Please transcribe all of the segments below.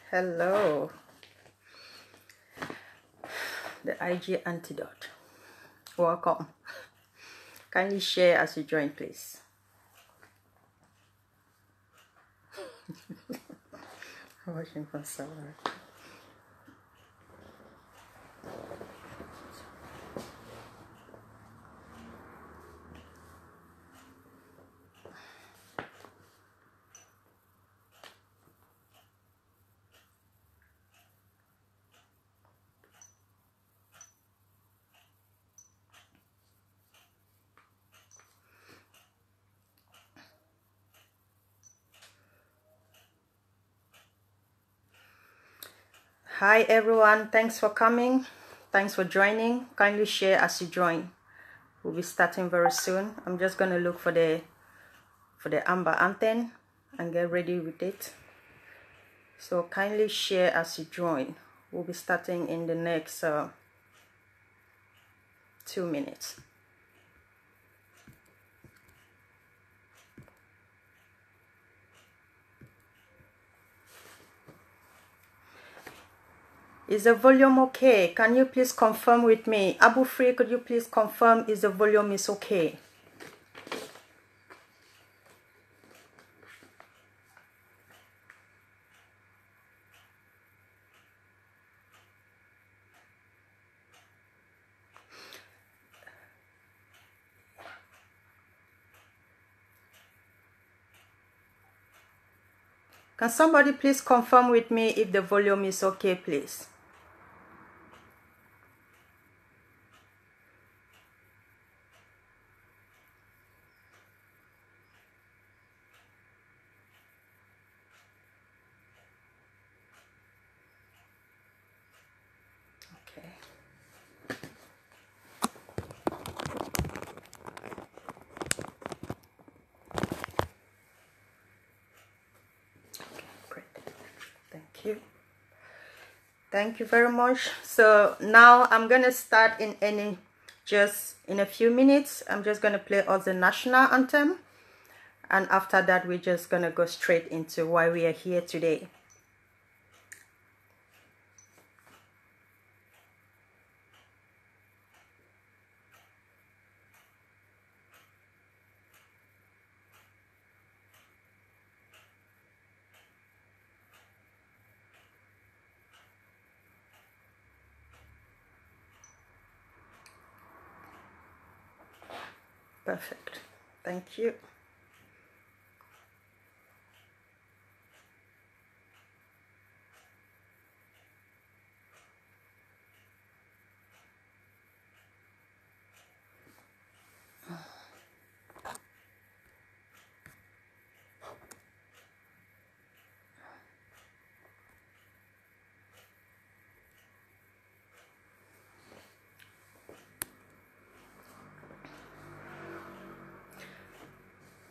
Hello, the IG antidote. Welcome. Kindly share as you join, please. Watching from somewhere. Hi everyone, thanks for coming. Thanks for joining. Kindly share as you join. We'll be starting very soon. I'm just gonna look for the Amber anthem and get ready with it. So kindly share as you join. We'll be starting in the next 2 minutes. Is the volume okay? Can you please confirm with me? Abu Free, could you please confirm is the volume is okay? Can somebody please confirm with me if the volume is okay, please? Thank you very much. So now I'm gonna start just in a few minutes. I'm just gonna play all the national anthem, and after that we're just gonna go straight into why we are here today. Perfect. Thank you.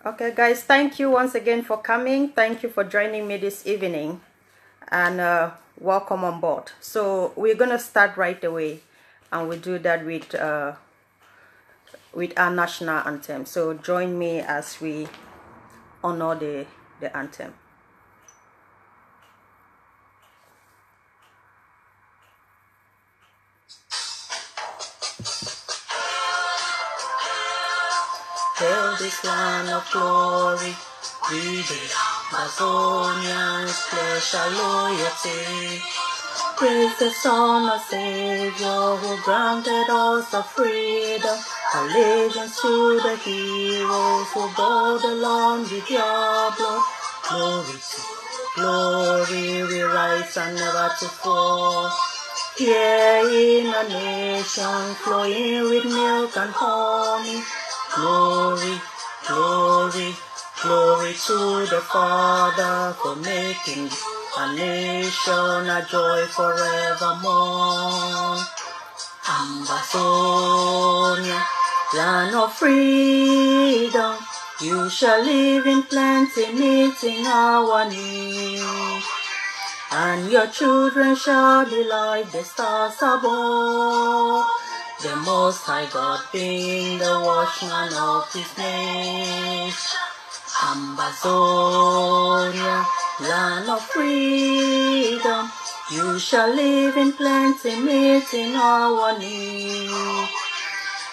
Okay guys, thank you once again for coming. Thank you for joining me this evening, and welcome on board. So we're gonna start right away, and we do that with our national anthem. So join me as we honor the anthem. Hail this land of glory, we the Ambazonians pledge our loyalty. Praise the Son of Savior who granted us a freedom. Allegiance to the heroes who bore the land with your blood. Glory to glory, we rise and never to fall. Here in a nation flowing with milk and honey. Glory, glory, glory to the Father for making a nation a joy forevermore. Ambazonia, land of freedom. You shall live in plenty, meeting our needs. And your children shall be like the stars above. The Most High God being the watchman of His nation. Ambazonia, land of freedom. You shall live in plenty, meeting our needs.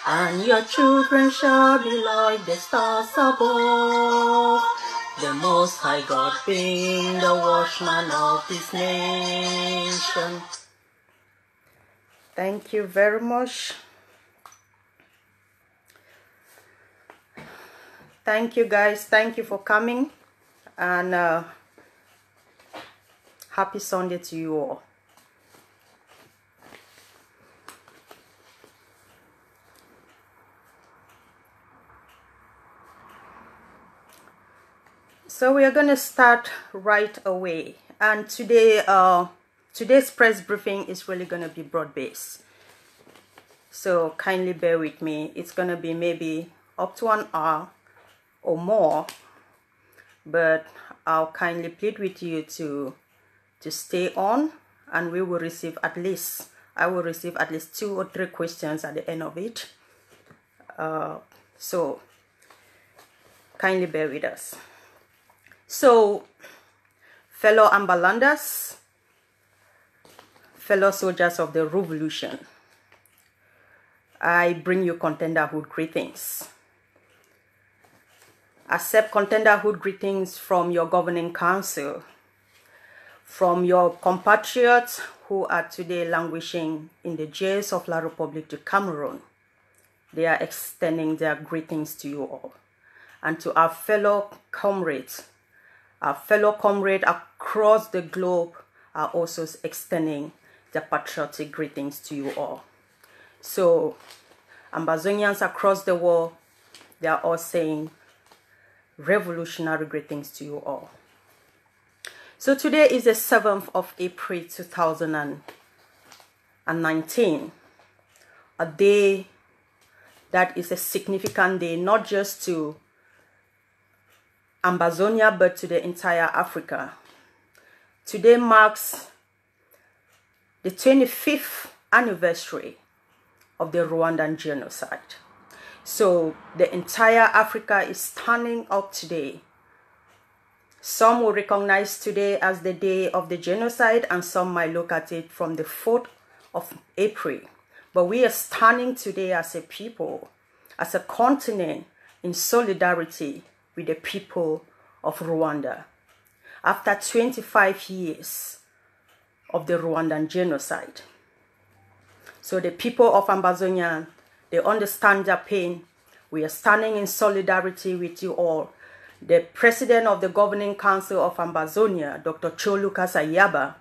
And your children shall be like the stars above. The Most High God being the watchman of this nation. Thank you very much. Thank you guys. Thank you for coming. And happy Sunday to you all. So we are going to start right away, and today's press briefing is really going to be broad-based, so kindly bear with me. It's going to be maybe up to an hour or more, but I'll kindly plead with you to stay on, and we will receive I will receive at least 2 or 3 questions at the end of it, so kindly bear with us. So, fellow Ambalanders, fellow soldiers of the revolution, I bring you contenderhood greetings. Accept contenderhood greetings from your governing council, from your compatriots who are today languishing in the jails of La République du Cameroon. They are extending their greetings to you all. And to our fellow comrades across the globe are also extending their patriotic greetings to you all. So, Ambazonians across the world, they are all saying revolutionary greetings to you all. So today is the 7th of April 2019, a day that is a significant day, not just to Ambazonia, but to the entire Africa. Today marks the 25th anniversary of the Rwandan genocide. So the entire Africa is standing up today. Some will recognize today as the day of the genocide, and some might look at it from the 4th of April. But we are standing today as a people, as a continent, in solidarity with the people of Rwanda. After 25 years of the Rwandan genocide. So the people of Ambazonia, they understand their pain. We are standing in solidarity with you all. The president of the governing council of Ambazonia, Dr. Choluka Sayaba,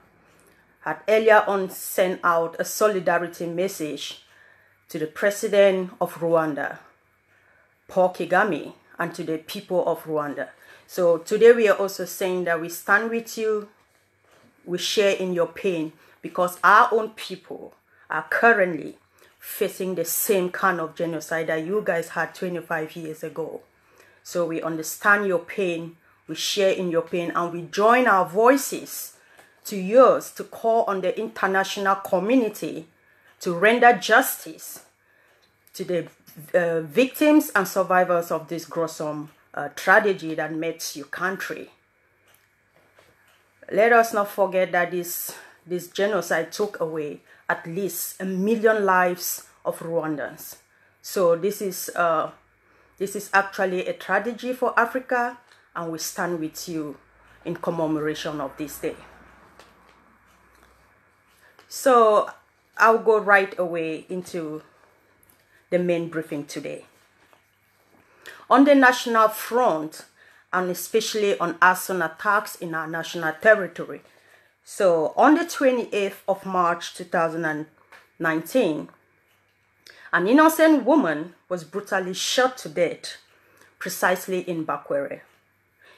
had earlier on sent out a solidarity message to the president of Rwanda, Paul Kagame, and to the people of Rwanda. So today we are also saying that we stand with you, we share in your pain, because our own people are currently facing the same kind of genocide that you guys had 25 years ago. So we understand your pain, we share in your pain, and we join our voices to yours to call on the international community to render justice to the victims and survivors of this gruesome tragedy that met your country. Let us not forget that this genocide took away at least 1 million lives of Rwandans. So this is actually a tragedy for Africa, and we stand with you in commemoration of this day. So I'll go right away into the main briefing today. On the national front, and especially on arson attacks in our national territory. So on the 28th of March 2019, an innocent woman was brutally shot to death precisely in Bakwere,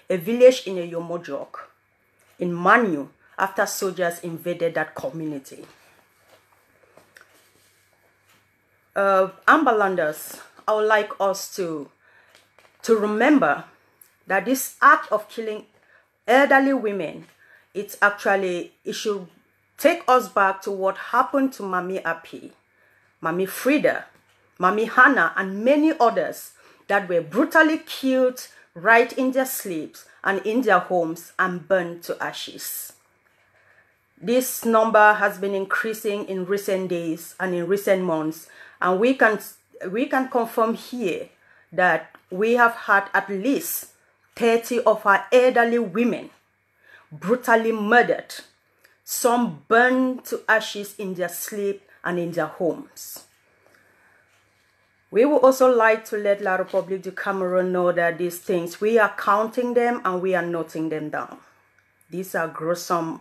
a village in a Yomojok, in Manu, after soldiers invaded that community. Ambalanders, I would like us to remember that this act of killing elderly women, it should take us back to what happened to Mami Api, Mami Frida, Mami Hannah, and many others that were brutally killed right in their sleeps and in their homes and burned to ashes. This number has been increasing in recent days and in recent months, and we can confirm here that we have had at least 30 of our elderly women brutally murdered, some burned to ashes in their sleep and in their homes. We would also like to let La République du Cameroon know that these things, we are counting them and we are noting them down. These are gruesome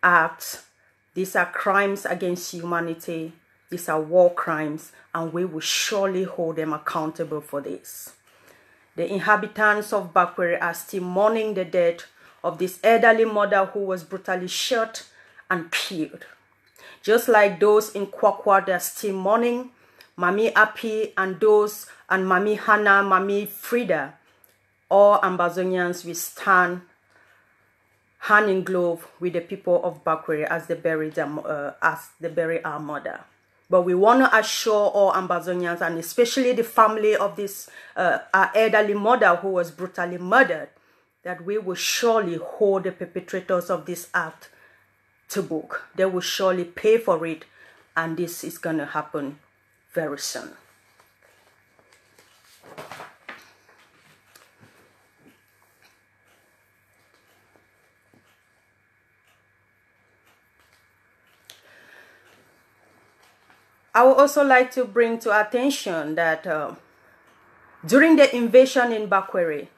acts. These are crimes against humanity. These are war crimes, and we will surely hold them accountable for this. The inhabitants of Bakwere are still mourning the death of this elderly mother who was brutally shot and killed. Just like those in Kwakwa, they are still mourning Mami Api and Mami Hannah, Mami Frida. All Ambazonians will stand hand in glove with the people of Bakwere as they bury our mother. But we want to assure all Ambazonians, and especially the family of this our elderly mother who was brutally murdered, that we will surely hold the perpetrators of this act to book. They will surely pay for it, and this is going to happen very soon. I would also like to bring to attention that during the invasion in Bakwere,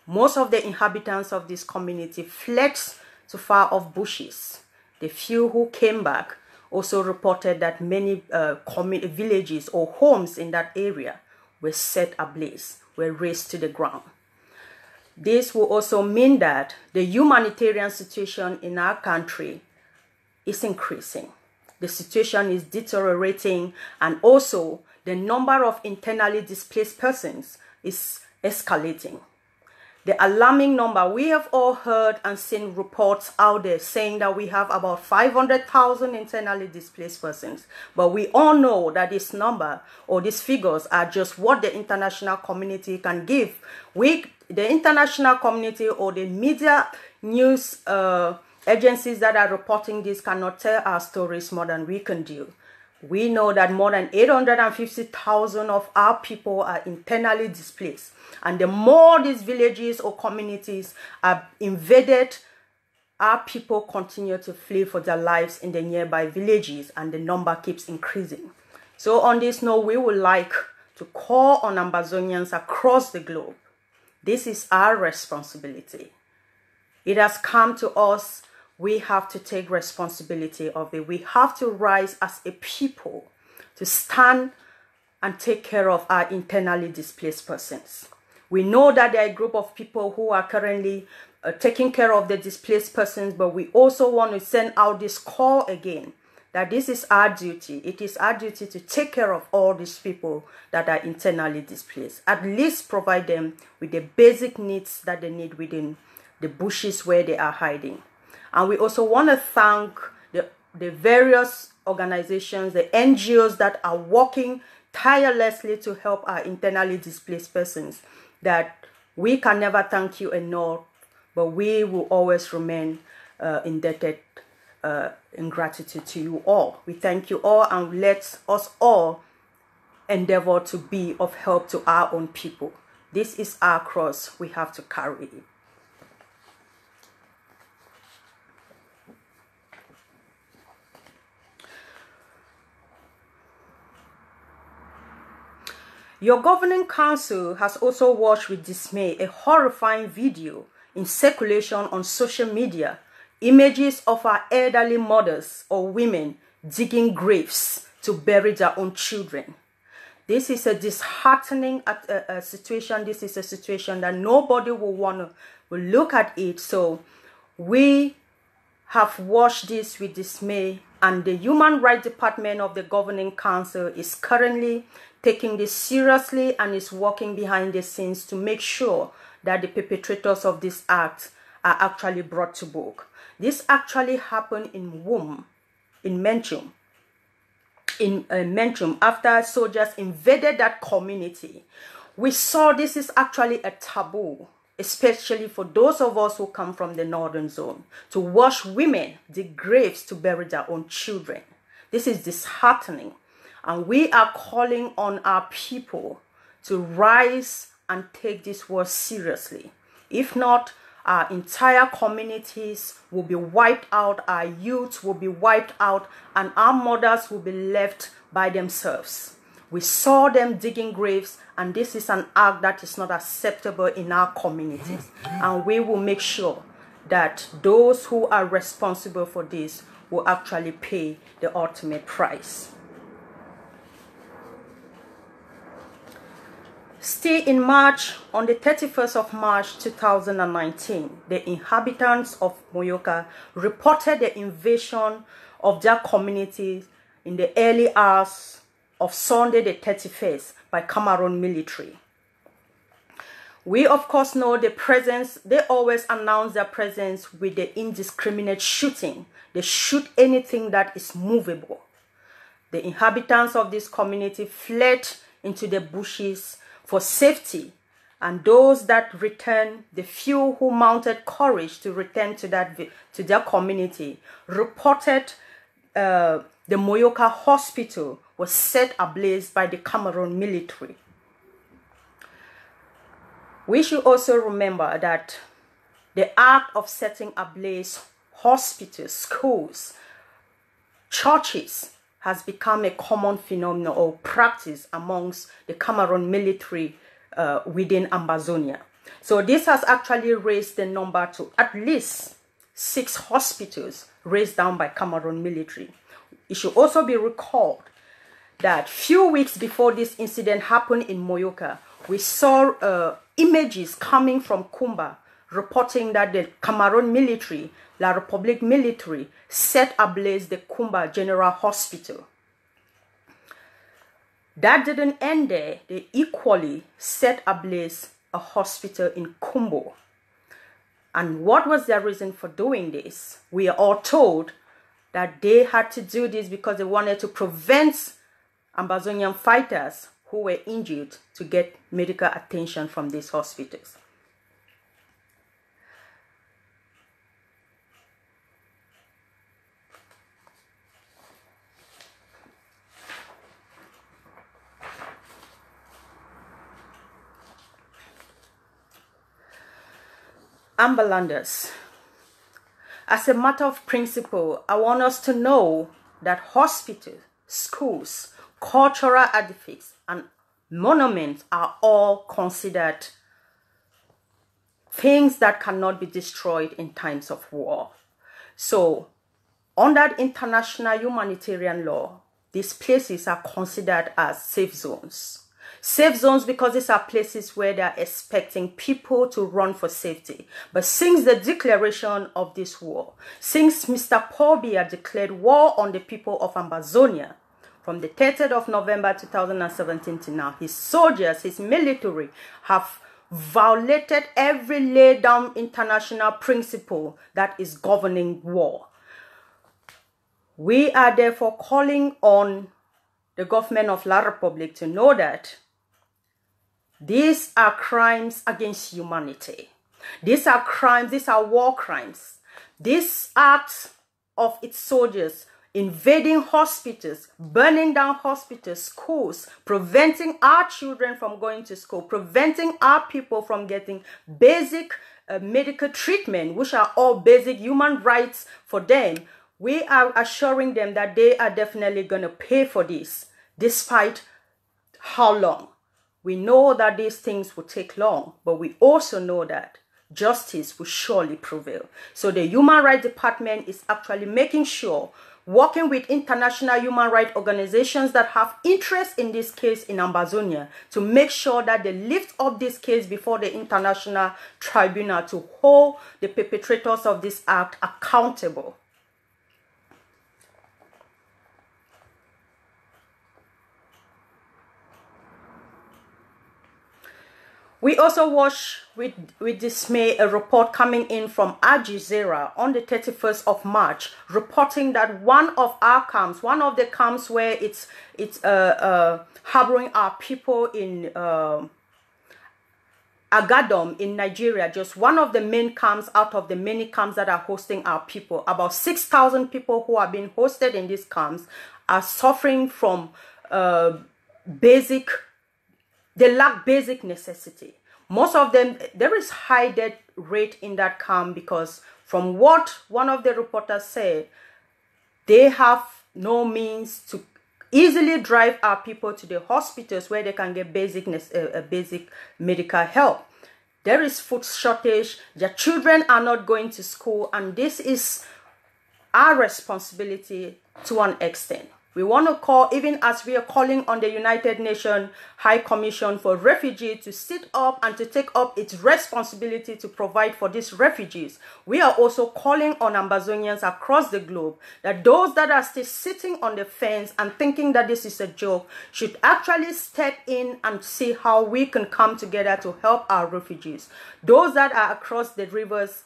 most of the inhabitants of this community fled to far-off bushes. The few who came back also reported that many villages or homes in that area were set ablaze, were razed to the ground. This will also mean that the humanitarian situation in our country is increasing. The situation is deteriorating, and also the number of internally displaced persons is escalating. The alarming number, we have all heard and seen reports out there saying that we have about 500,000 internally displaced persons. But we all know that this number or these figures are just what the international community can give. The international community or the media news agencies that are reporting this cannot tell our stories more than we can do. We know that more than 850,000 of our people are internally displaced. And the more these villages or communities are invaded, our people continue to flee for their lives in the nearby villages, and the number keeps increasing. So on this note, we would like to call on Ambazonians across the globe. This is our responsibility. It has come to us. We have to take responsibility of it. We have to rise as a people to stand and take care of our internally displaced persons. We know that there are a group of people who are currently taking care of the displaced persons, but we also want to send out this call again, that this is our duty. It is our duty to take care of all these people that are internally displaced. At least provide them with the basic needs that they need within the bushes where they are hiding. And we also want to thank the various organizations, the NGOs that are working tirelessly to help our internally displaced persons, that we can never thank you enough, but we will always remain indebted in gratitude to you all. We thank you all, and let us all endeavor to be of help to our own people. This is our cross. We have to carry it. Your governing council has also watched with dismay a horrifying video in circulation on social media, images of our elderly mothers or women digging graves to bury their own children. This is a disheartening situation. This is a situation that nobody will look at it. So we have watched this with dismay, And the Human Rights Department of the Governing Council is currently taking this seriously and is working behind the scenes to make sure that the perpetrators of this act are actually brought to book. This actually happened in Menchum, after soldiers invaded that community. We saw this is actually a taboo, especially for those of us who come from the northern zone, to wash women, dig graves to bury their own children. This is disheartening, and we are calling on our people to rise and take this war seriously. If not, our entire communities will be wiped out, our youth will be wiped out, and our mothers will be left by themselves. We saw them digging graves, and this is an act that is not acceptable in our communities. And we will make sure that those who are responsible for this will actually pay the ultimate price. Still in March, on the 31st of March 2019, the inhabitants of Moyoka reported the invasion of their community in the early hours of Sunday the 31st by Cameroon military. We of course know the presence, they always announce their presence with the indiscriminate shooting. They shoot anything that is movable. The inhabitants of this community fled into the bushes for safety, and those that returned, the few who mounted courage to return to their community, reported the Moyoka hospital was set ablaze by the Cameroon military. We should also remember that the act of setting ablaze hospitals, schools, churches has become a common phenomenon or practice amongst the Cameroon military within Ambazonia. So this has actually raised the number to at least 6 hospitals raised down by Cameroon military. It should also be recalled that few weeks before this incident happened in Moyoka, we saw images coming from Kumba reporting that the Cameroon military, La République military, set ablaze the Kumba General Hospital. That didn't end there. They equally set ablaze a hospital in Kumbo. And what was their reason for doing this? We are all told that they had to do this because they wanted to prevent Ambazonian fighters who were injured to get medical attention from these hospitals. Ambalanders. As a matter of principle, I want us to know that hospitals, schools, cultural artifacts, and monuments are all considered things that cannot be destroyed in times of war. So, under international humanitarian law, these places are considered as safe zones. Safe zones because these are places where they are expecting people to run for safety. But since the declaration of this war, since Mr. Paul Biya declared war on the people of Ambazonia, from the 30th of November 2017 to now, his soldiers, his military have violated every laid down international principle that is governing war. We are therefore calling on the government of La République to know that these are crimes against humanity. These are crimes, these are war crimes. These acts of its soldiers invading hospitals, burning down hospitals, schools, preventing our children from going to school, preventing our people from getting basic medical treatment, which are all basic human rights for them. We are assuring them that they are definitely going to pay for this, despite how long. We know that these things will take long, but we also know that justice will surely prevail. So the Human Rights Department is actually making sure, working with international human rights organizations that have interest in this case in Ambazonia, to make sure that they lift up this case before the international tribunal to hold the perpetrators of this act accountable. We also watched with dismay a report coming in from Al Jazeera on the 31st of March, reporting that one of the camps where it's harboring our people in Agadom in Nigeria, just one of the main camps out of the many camps that are hosting our people. About 6,000 people who are being hosted in these camps are suffering from they lack basic necessity. Most of them, there is high death rate in that camp because from what one of the reporters said, they have no means to easily drive our people to the hospitals where they can get basic medical help. There is food shortage, their children are not going to school, and this is our responsibility to an extent. We want to call, even as we are calling on the United Nations High Commission for Refugees to sit up and to take up its responsibility to provide for these refugees. We are also calling on Ambazonians across the globe that those that are still sitting on the fence and thinking that this is a joke should actually step in and see how we can come together to help our refugees. Those that are across the rivers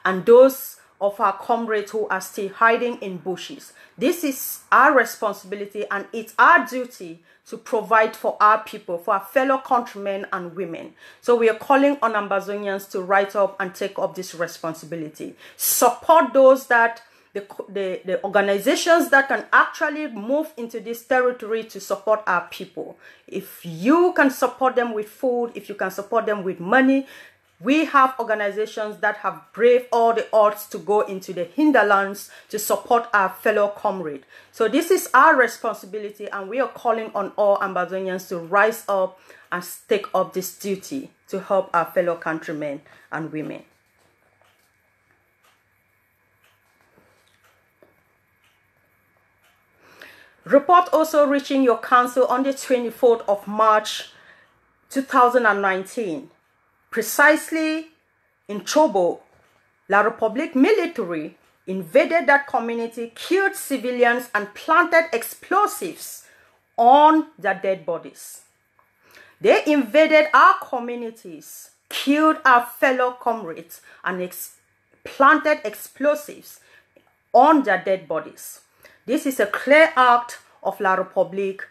and those of our comrades who are still hiding in bushes. This is our responsibility, and it's our duty to provide for our people, for our fellow countrymen and women. So we are calling on Ambazonians to rise up and take up this responsibility. Support those that the organizations that can actually move into this territory to support our people. If you can support them with food, if you can support them with money, we have organizations that have braved all the odds to go into the hinterlands to support our fellow comrade. So this is our responsibility, and we are calling on all Ambazonians to rise up and take up this duty to help our fellow countrymen and women. Report also reaching your council on the 24th of March 2019. Precisely in Chobo, La Republique military invaded that community, killed civilians, and planted explosives on their dead bodies. They invaded our communities, killed our fellow comrades, and planted explosives on their dead bodies. This is a clear act of La Republique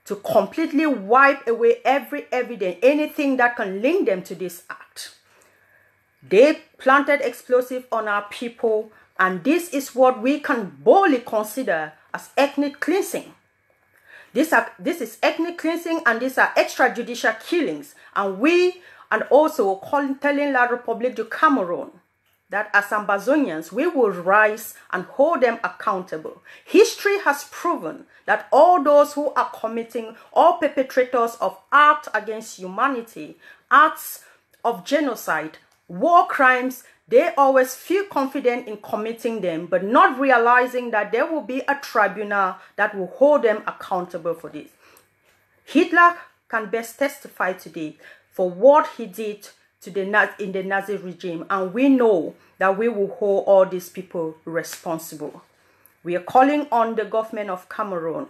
to completely wipe away every evidence, anything that can link them to this act. They planted explosives on our people, and this is what we can boldly consider as ethnic cleansing. This is ethnic cleansing, and these are extrajudicial killings. And also telling La Republique du Cameroon that as Ambazonians, we will rise and hold them accountable. History has proven that all those who are committing, all perpetrators of acts against humanity, acts of genocide, war crimes, they always feel confident in committing them, but not realizing that there will be a tribunal that will hold them accountable for this. Hitler can best testify today for what he did in the Nazi regime, and we know that we will hold all these people responsible. We are calling on the government of Cameroon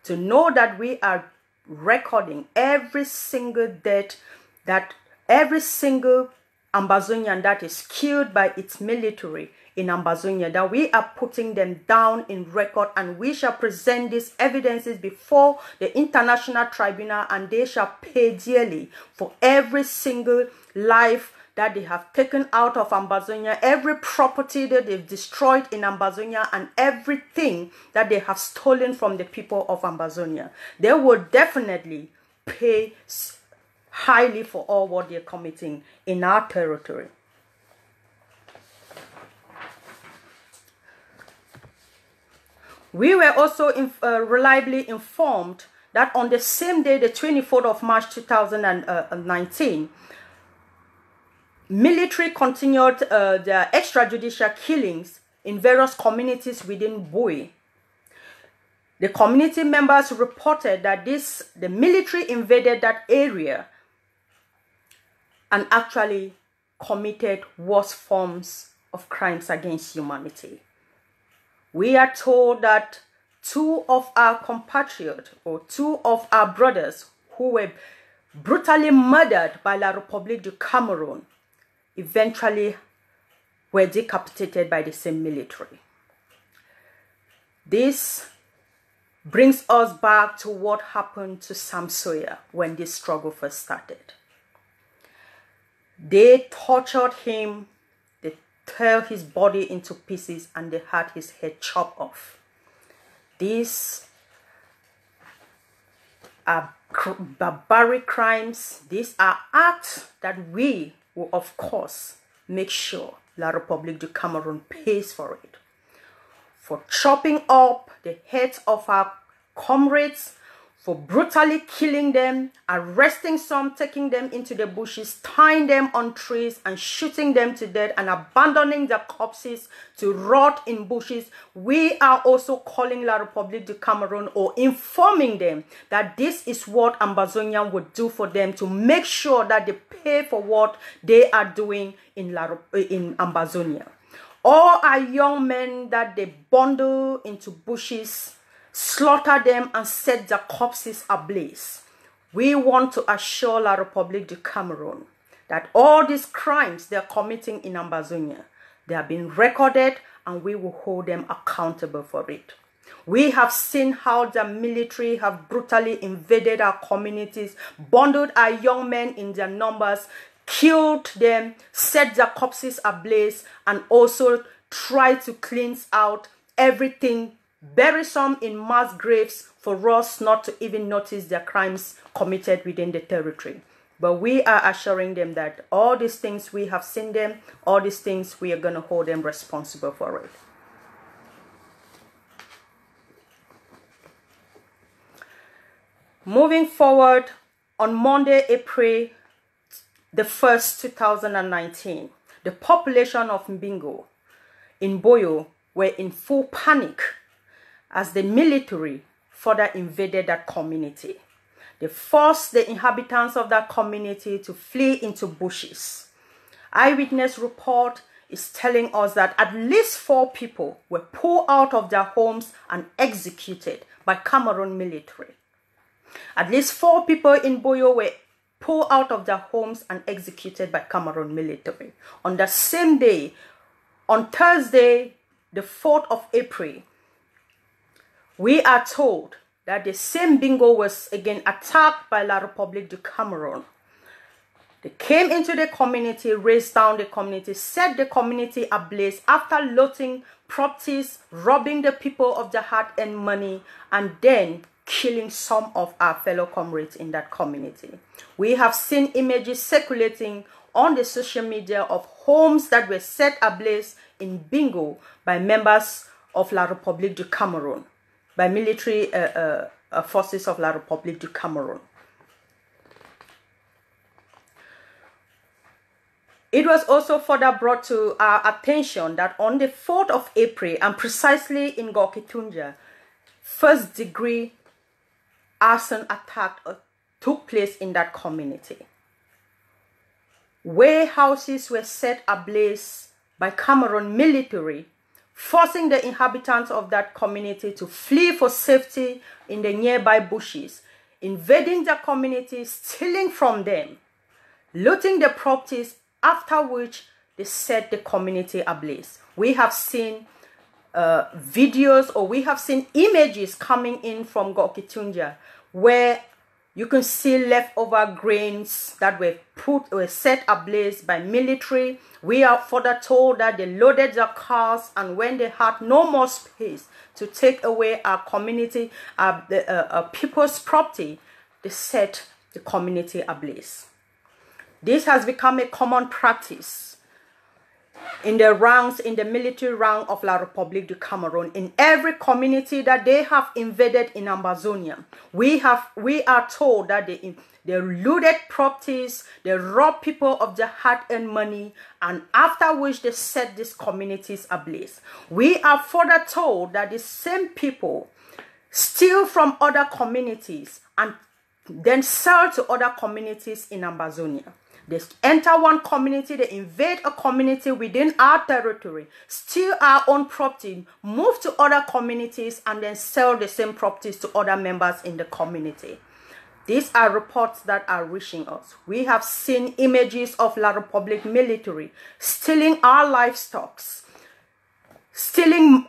to know that we are recording every single death, that every single Ambazonian that is killed by its military in Ambazonia, that we are putting them down in record, and we shall present these evidences before the International Tribunal, and they shall pay dearly for every single life that they have taken out of Ambazonia, every property that they've destroyed in Ambazonia, and everything that they have stolen from the people of Ambazonia. They will definitely pay highly for all what they're committing in our territory. We were also reliably informed that on the same day, the 24th of March 2019, military continued their extrajudicial killings in various communities within Binwi. The community members reported that the military invaded that area and actually committed worse forms of crimes against humanity. We are told that two of our compatriots, or two of our brothers who were brutally murdered by La République du Cameroon, eventually were decapitated by the same military. This brings us back to what happened to Sam Sawyer when this struggle first started. They tortured him, they tore his body into pieces, and they had his head chopped off. These are barbaric crimes. These are acts that we will, of course, make sure La République du Cameroon pays for it. For chopping up the heads of our comrades, for brutally killing them, arresting some, taking them into the bushes, tying them on trees and shooting them to death and abandoning their corpses to rot in bushes. We are also calling La République du Cameroon, or informing them that this is what Ambazonia would do for them, to make sure that they pay for what they are doing in Ambazonia. All our young men that they bundle into bushes, slaughter them and set their corpses ablaze. We want to assure La République du Cameroon that all these crimes they are committing in Ambazonia, they have been recorded and we will hold them accountable for it. We have seen how the military have brutally invaded our communities, bundled our young men in their numbers, killed them, set their corpses ablaze, and also tried to cleanse out everything, bury some in mass graves for us not to even notice their crimes committed within the territory. But we are assuring them that all these things we have seen them, all these things we are going to hold them responsible for it. Moving forward, on Monday, April the 1st, 2019, the population of Mbingo in Boyo were in full panic as the military further invaded that community. They forced the inhabitants of that community to flee into bushes. Eyewitness report is telling us that at least 4 people were pulled out of their homes and executed by Cameroon military. At least 4 people in Boyo were pulled out of their homes and executed by Cameroon military. On the same day, on Thursday, the 4th of April, we are told that the same Bingo was again attacked by La République du Cameroon. They came into the community, razed down the community, set the community ablaze after looting properties, robbing the people of their hard-earned money, and then killing some of our fellow comrades in that community. We have seen images circulating on the social media of homes that were set ablaze in Bingo by members of La République du Cameroon, by military forces of La République du Cameroon. It was also further brought to our attention that on the 4th of April, and precisely in Gorkitunja, first-degree arson attack took place in that community. Warehouses were set ablaze by Cameroon military, forcing the inhabitants of that community to flee for safety in the nearby bushes, invading their communities, stealing from them, looting the properties, after which they set the community ablaze. We have seen videos, or we have seen images coming in from Gorkitunja where you can see leftover grains that were set ablaze by military. We are further told that they loaded their cars, and when they had no more space to take away our community, people's property, they set the community ablaze. This has become a common practice in the ranks, in the military rank of La République du Cameroon. In every community that they have invaded in Ambazonia, we are told that they looted properties, they robbed people of their hard-earned money, and after which they set these communities ablaze. We are further told that the same people steal from other communities and then sell to other communities in Ambazonia. They enter one community, they invade a community within our territory, steal our own property, move to other communities, and then sell the same properties to other members in the community. These are reports that are reaching us. We have seen images of La Republic military stealing our livestock, stealing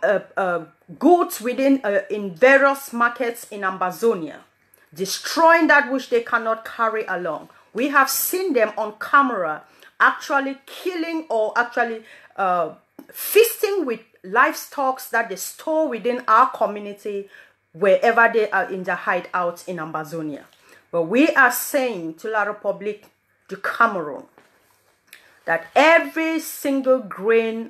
goods in various markets in Ambazonia, destroying that which they cannot carry along. We have seen them on camera actually killing or actually feasting with livestock that they store within our community wherever they are in the hideouts in Ambazonia. But we are saying to La Republic de Cameroon that every single grain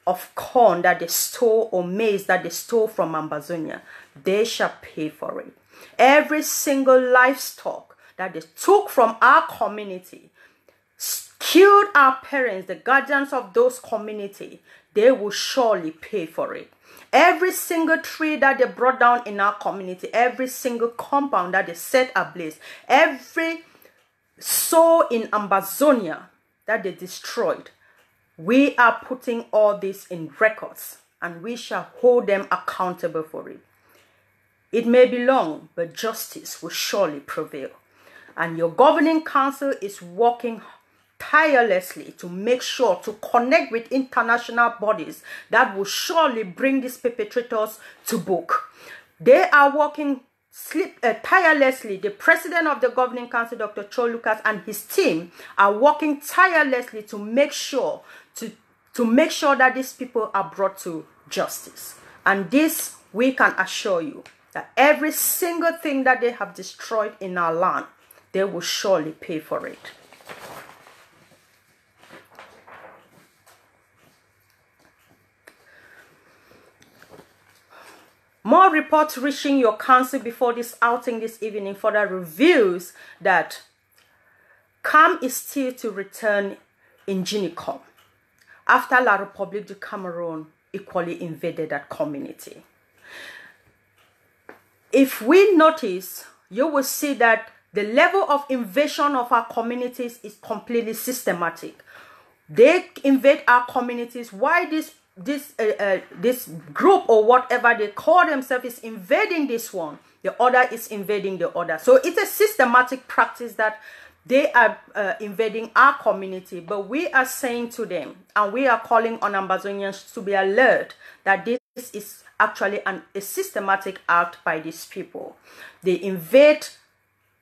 of corn that they store or maize that they store from Ambazonia, they shall pay for it. Every single livestock that they took from our community, killed our parents, the guardians of those community, they will surely pay for it. Every single tree that they brought down in our community, every single compound that they set ablaze, every soul in Ambazonia that they destroyed, we are putting all this in records and we shall hold them accountable for it. It may be long, but justice will surely prevail. And your governing council is working tirelessly to make sure to connect with international bodies that will surely bring these perpetrators to book. They are working tirelessly. The president of the governing council, Dr. Cho Lucas, and his team are working tirelessly to make sure that these people are brought to justice. And this, we can assure you that every single thing that they have destroyed in our land, they will surely pay for it. More reports reaching your council before this outing this evening further reveals that CAM is still to return in Ginicom after La Republique du Cameroon equally invaded that community. If we notice, you will see that the level of invasion of our communities is completely systematic. They invade our communities. Why this group or whatever they call themselves is invading this one, the other is invading the other. So it's a systematic practice that they are invading our community. But we are saying to them, and we are calling on Ambazonians to be alert that this is actually a systematic act by these people. They invade.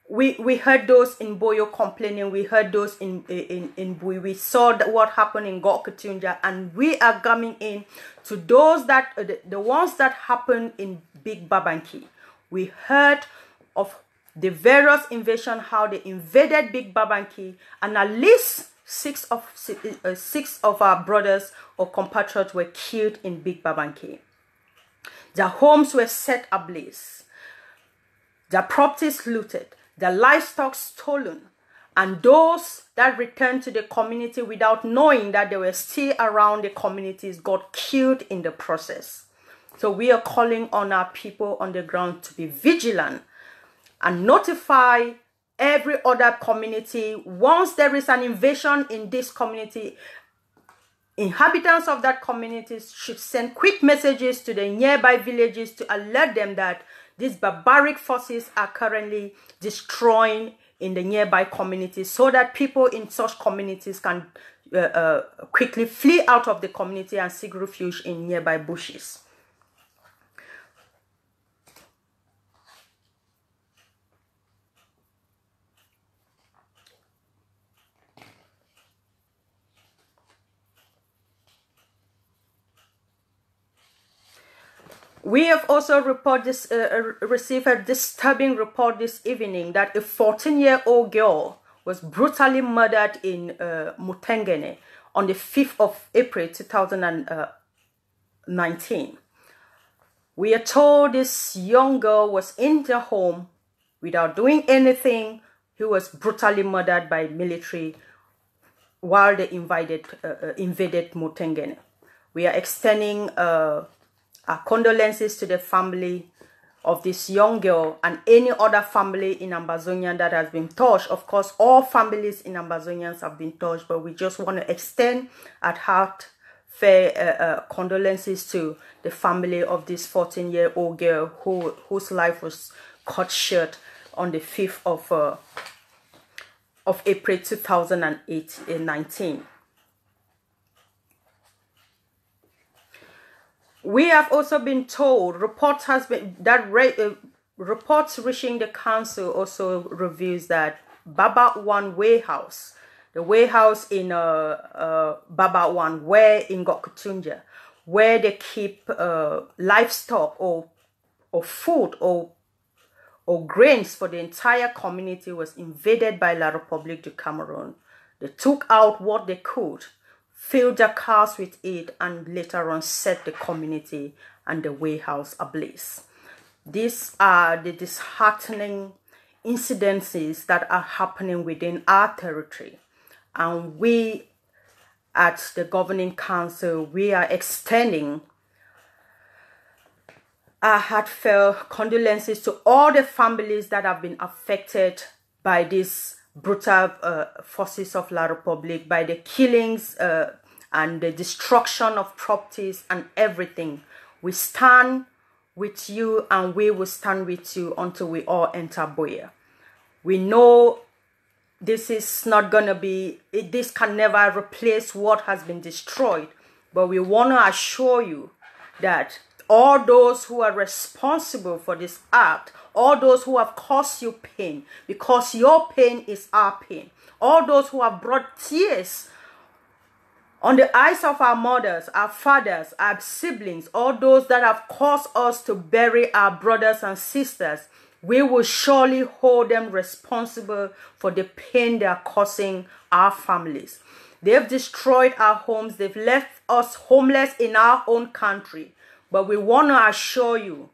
We heard those in Boyo complaining. We heard those in Binwi. We saw what happened in Gorkatunja, and we are coming in to those that the ones that happened in Big Babanki. We heard of the various invasion, how they invaded Big Babanki, and at least six of our brothers or compatriots were killed in Big Babanki. Their homes were set ablaze, their properties looted, the livestock stolen, and those that returned to the community without knowing that they were still around the communities got killed in the process. So we are calling on our people on the ground to be vigilant and notify every other community. Once there is an invasion in this community, inhabitants of that community should send quick messages to the nearby villages to alert them that these barbaric forces are currently destroying in the nearby communities, so that people in such communities can quickly flee out of the community and seek refuge in nearby bushes. We have also received a disturbing report this evening that a 14-year-old girl was brutally murdered in Mutengene on the 5th of April 2019. We are told this young girl was in the home without doing anything. He was brutally murdered by military while they invaded Mutengene. We are extending our condolences to the family of this young girl and any other family in Ambazonia that has been touched. Of course, all families in Ambazonians have been touched, but we just want to extend our heartfelt condolences to the family of this 14-year-old girl whose life was cut short on the 5th of April 2019. We have also been told, reports reaching the council also reveals that Baba One warehouse, the warehouse in Baba One, where in Gokutunja, where they keep livestock or food or grains for the entire community, was invaded by La République du Cameroon. They took out what they could, filled their cars with it, and later on set the community and the warehouse ablaze. These are the disheartening incidences that are happening within our territory. And we at the Governing Council, we are extending our heartfelt condolences to all the families that have been affected by these brutal forces of La République, by the killings and the destruction of properties and everything. We stand with you, and we will stand with you until we all enter Boya. We know this is not going to be, this can never replace what has been destroyed, but we want to assure you that all those who are responsible for this act, all those who have caused you pain, because your pain is our pain, all those who have brought tears on the eyes of our mothers, our fathers, our siblings, all those that have caused us to bury our brothers and sisters, we will surely hold them responsible for the pain they are causing our families. They've destroyed our homes. They've left us homeless in our own country. But we want to assure you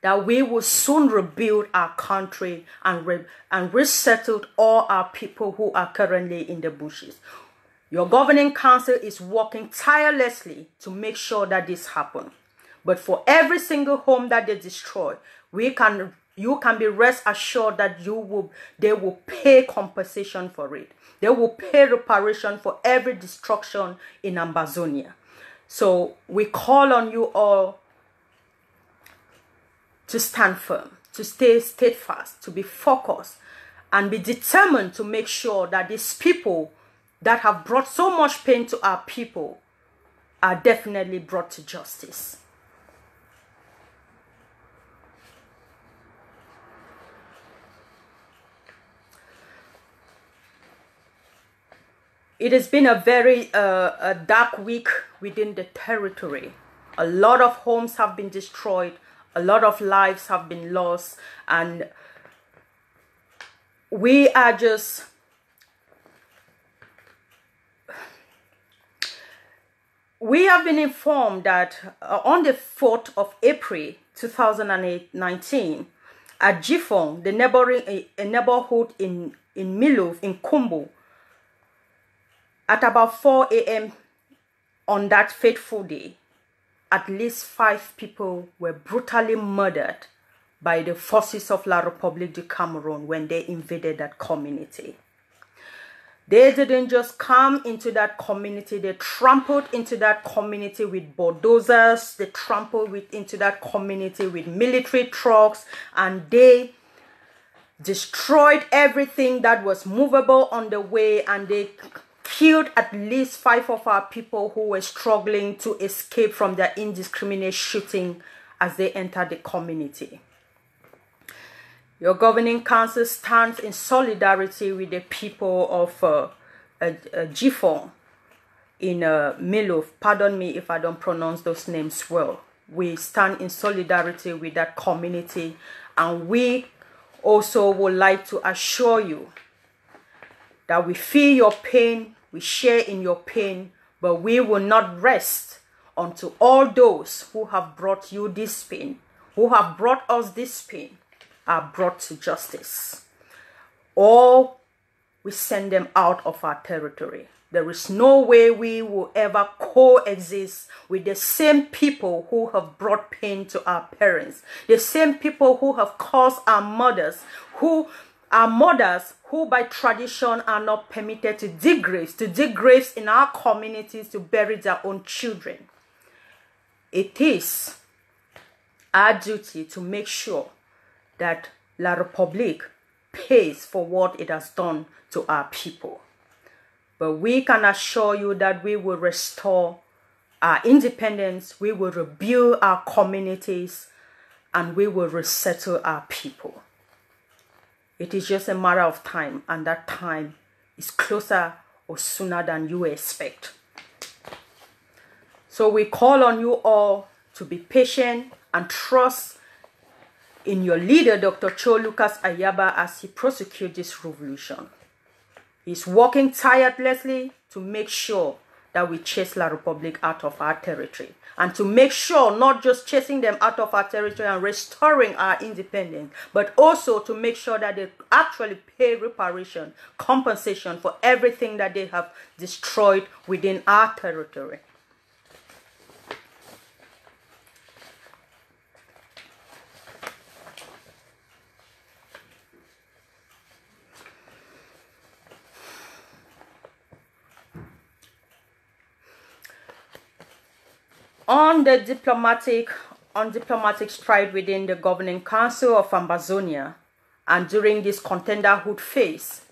that we will soon rebuild our country and resettle all our people who are currently in the bushes. Your Governing Council is working tirelessly to make sure that this happens. But for every single home that they destroy, you can be rest assured that they will pay compensation for it. They will pay reparation for every destruction in Ambazonia. So we call on you all to stand firm, to stay steadfast, to be focused, and be determined to make sure that these people that have brought so much pain to our people are definitely brought to justice. It has been a very dark week within the territory. A lot of homes have been destroyed. A lot of lives have been lost. And we are just... We have been informed that on the 4th of April 2019, at Jifong, the neighborhood in Milov, in Kumbu, at about 4 a.m. on that fateful day, at least 5 people were brutally murdered by the forces of La République du Cameroon when they invaded that community. They didn't just come into that community, they trampled into that community with bulldozers, they trampled into that community with military trucks, and they destroyed everything that was movable on the way, and they killed at least 5 of our people who were struggling to escape from their indiscriminate shooting as they entered the community. Your Governing Council stands in solidarity with the people of Jifong in Milov. Pardon me if I don't pronounce those names well. We stand in solidarity with that community, and we also would like to assure you that we feel your pain, we share in your pain, but we will not rest until all those who have brought you this pain, who have brought us this pain, are brought to justice. Or we send them out of our territory. There is no way we will ever coexist with the same people who have brought pain to our parents, the same people who have caused our mothers, who by tradition are not permitted to dig graves in our communities to bury their own children. It is our duty to make sure that La République pays for what it has done to our people. But we can assure you that we will restore our independence, we will rebuild our communities, and we will resettle our people. It is just a matter of time, and that time is closer or sooner than you expect. So we call on you all to be patient and trust in your leader, Dr. Cho Lucas Ayaba, as he prosecutes this revolution. He's working tirelessly to make sure that we chase La République out of our territory, and to make sure not just chasing them out of our territory and restoring our independence, but also to make sure that they actually pay reparation, compensation for everything that they have destroyed within our territory. On diplomatic stride within the Governing Council of Ambazonia, and during this contenderhood phase,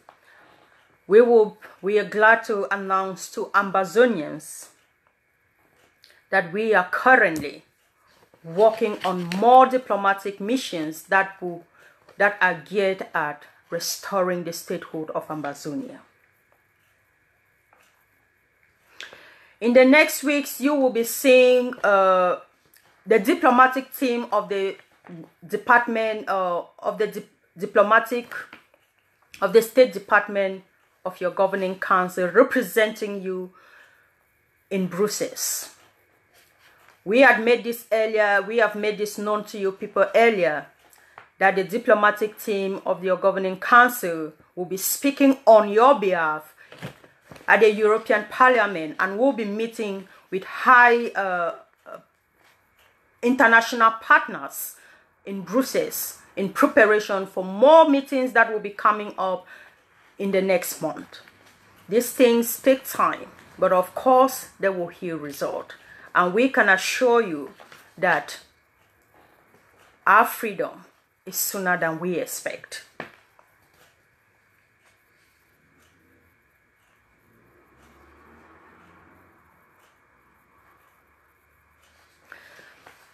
we are glad to announce to Ambazonians that we are currently working on more diplomatic missions that are geared at restoring the statehood of Ambazonia. In the next weeks, you will be seeing the diplomatic team of the department of the State Department of your Governing Council representing you in Brussels. We had made this earlier. We have made this known to you people earlier, that the diplomatic team of your Governing Council will be speaking on your behalf at the European Parliament, and will be meeting with high international partners in Brussels in preparation for more meetings that will be coming up in the next month. These things take time, but of course they will yield result, and we can assure you that our freedom is sooner than we expect.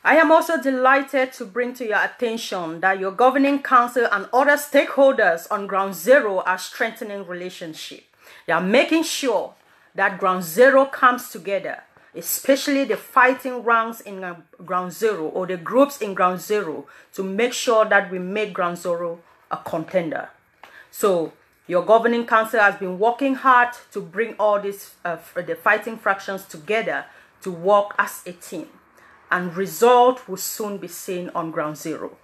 I am also delighted to bring to your attention that your Governing Council and other stakeholders on Ground Zero are strengthening relationship. They are making sure that Ground Zero comes together, especially the fighting ranks in Ground Zero, or the groups in Ground Zero, to make sure that we make Ground Zero a contender. So your Governing Council has been working hard to bring all these the fighting fractions together to work as a team, and result will soon be seen on Ground Zero.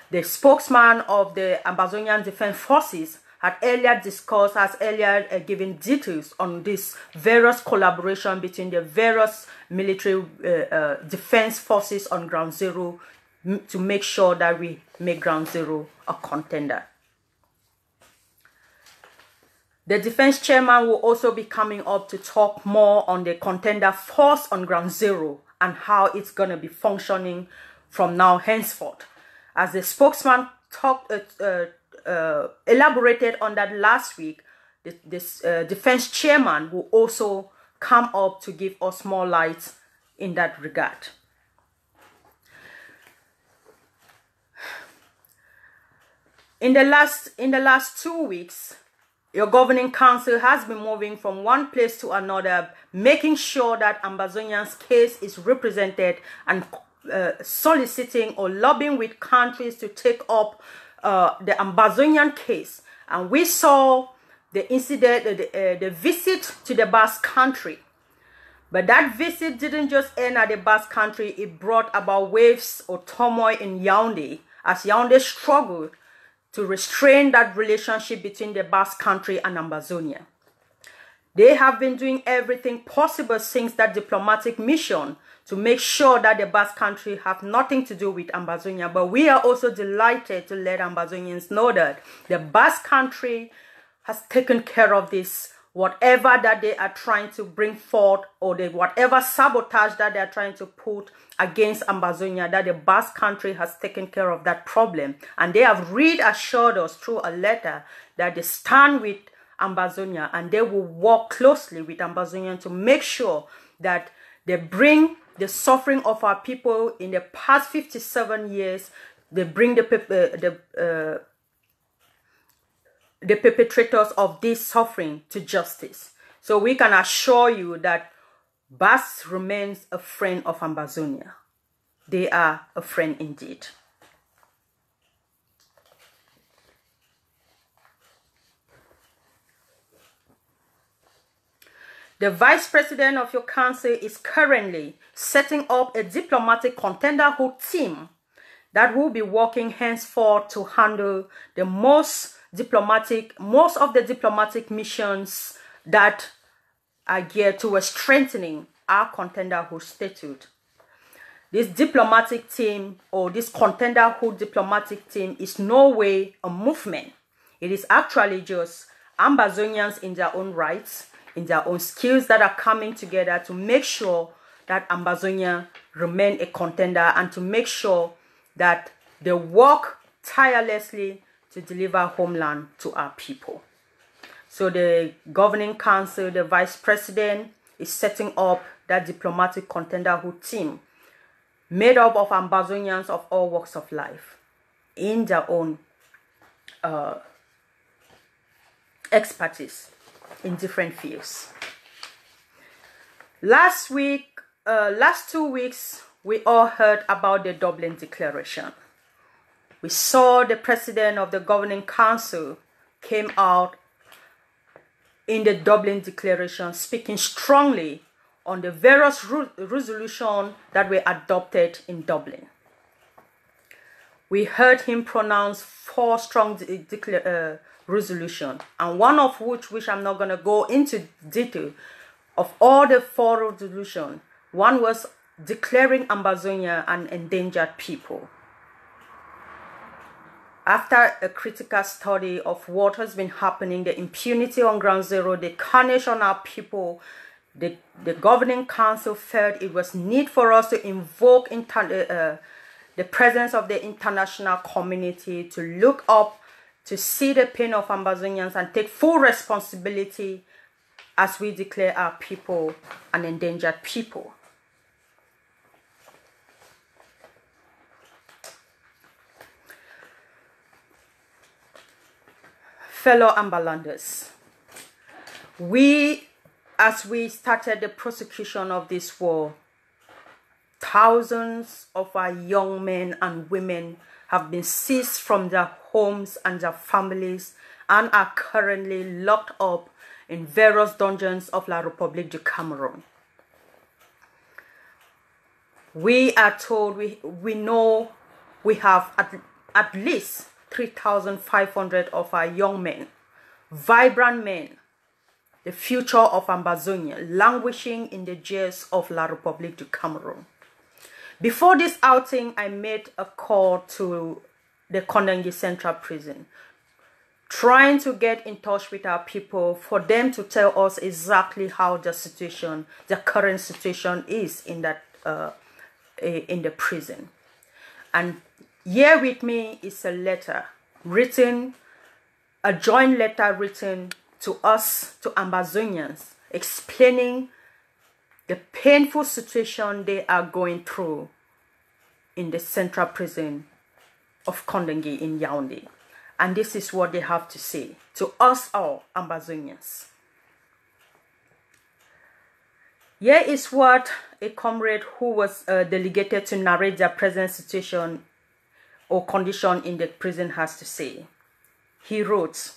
The spokesman of the Ambazonian Defense Forces had earlier discussed, given details on this various collaboration between the various military defense forces on Ground Zero to make sure that we make Ground Zero a contender. The defense chairman will also be coming up to talk more on the contender force on Ground Zero and how it's going to be functioning from now henceforth. As the spokesman elaborated on that last week, this defense chairman will also come up to give us more light in that regard. In the last 2 weeks, your Governing Council has been moving from one place to another, making sure that Ambazonians' case is represented, and soliciting or lobbying with countries to take up the Ambazonian case. And we saw the incident, the visit to the Basque country. But that visit didn't just end at the Basque country. It brought about waves or turmoil in Yaoundé, as Yaoundé struggled to restrain that relationship between the Basque country and Ambazonia. They have been doing everything possible since that diplomatic mission to make sure that the Basque country have nothing to do with Ambazonia. But we are also delighted to let Ambazonians know that the Basque country has taken care of this whatever that they are trying to bring forth, or whatever sabotage that they are trying to put against Ambazonia, that the Basque country has taken care of that problem. And they have reassured us through a letter that they stand with Ambazonia and they will work closely with Ambazonia to make sure that they bring the suffering of our people in the past 57 years, they bring the perpetrators of this suffering to justice. So we can assure you that Basque remains a friend of Ambazonia. They are a friend indeed. The Vice President of your council is currently setting up a diplomatic contenderhood team that will be working henceforth to handle the most of the diplomatic missions that are geared towards strengthening our contenderhood statute. This diplomatic team, or this contenderhood diplomatic team, is no way a movement. It is actually just Ambazonians in their own rights, in their own skills, that are coming together to make sure that Ambazonia remain a contender and to make sure that they work tirelessly to deliver homeland to our people. So the governing council, the vice president, is setting up that diplomatic contenderhood team made up of Ambazonians of all walks of life in their own expertise in different fields. Last 2 weeks, we all heard about the Dublin Declaration. We saw the president of the governing council came out in the Dublin Declaration speaking strongly on the various resolutions that were adopted in Dublin. We heard him pronounce 4 strong resolutions, and one of which I'm not going to go into detail, of all the 4 resolutions, one was declaring Ambazonia an endangered people. After a critical study of what has been happening, the impunity on ground zero, the carnage on our people, the governing council felt it was need for us to invoke the presence of the international community to look up, to see the pain of Ambazonians and take full responsibility as we declare our people an endangered people. Fellow Ambalanders, as we started the prosecution of this war, thousands of our young men and women have been seized from their homes and their families and are currently locked up in various dungeons of La République du Cameroon. We are told, we know we have at least 3,500 of our young men, vibrant men, the future of Ambazonia, languishing in the jails of La République du Cameroon. Before this outing, I made a call to the Kondengi Central Prison, trying to get in touch with our people for them to tell us exactly how the current situation is in that in the prison. And here with me is a letter written, a joint letter written to us, to Ambazonians, explaining the painful situation they are going through in the central prison of Kondengi in Yaoundé. And this is what they have to say to us all Ambazonians. Here is what a comrade who was delegated to narrate their present situation or condition in the prison has to say. He wrote,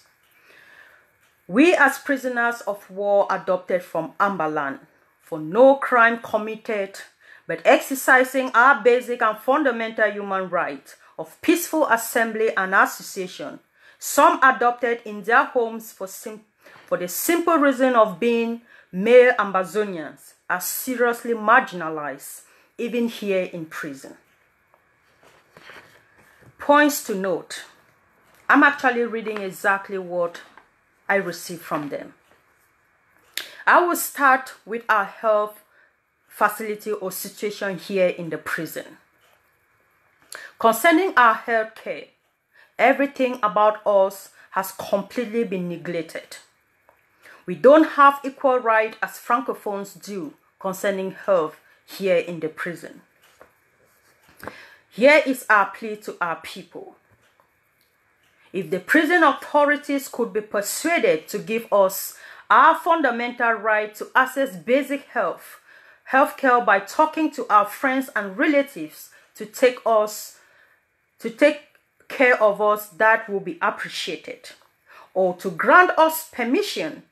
"We as prisoners of war adopted from Ambaland, for no crime committed, but exercising our basic and fundamental human right of peaceful assembly and association, some adopted in their homes for the simple reason of being male Ambazonians, are seriously marginalized, even here in prison." Points to note. I'm actually reading exactly what I received from them. I will start with our health facility or situation here in the prison. Concerning our health care, everything about us has completely been neglected. We don't have equal right as Francophones do concerning health here in the prison. Here is our plea to our people. If the prison authorities could be persuaded to give us our fundamental right to access basic health care by talking to our friends and relatives to take care of us, that will be appreciated. Or to grant us permission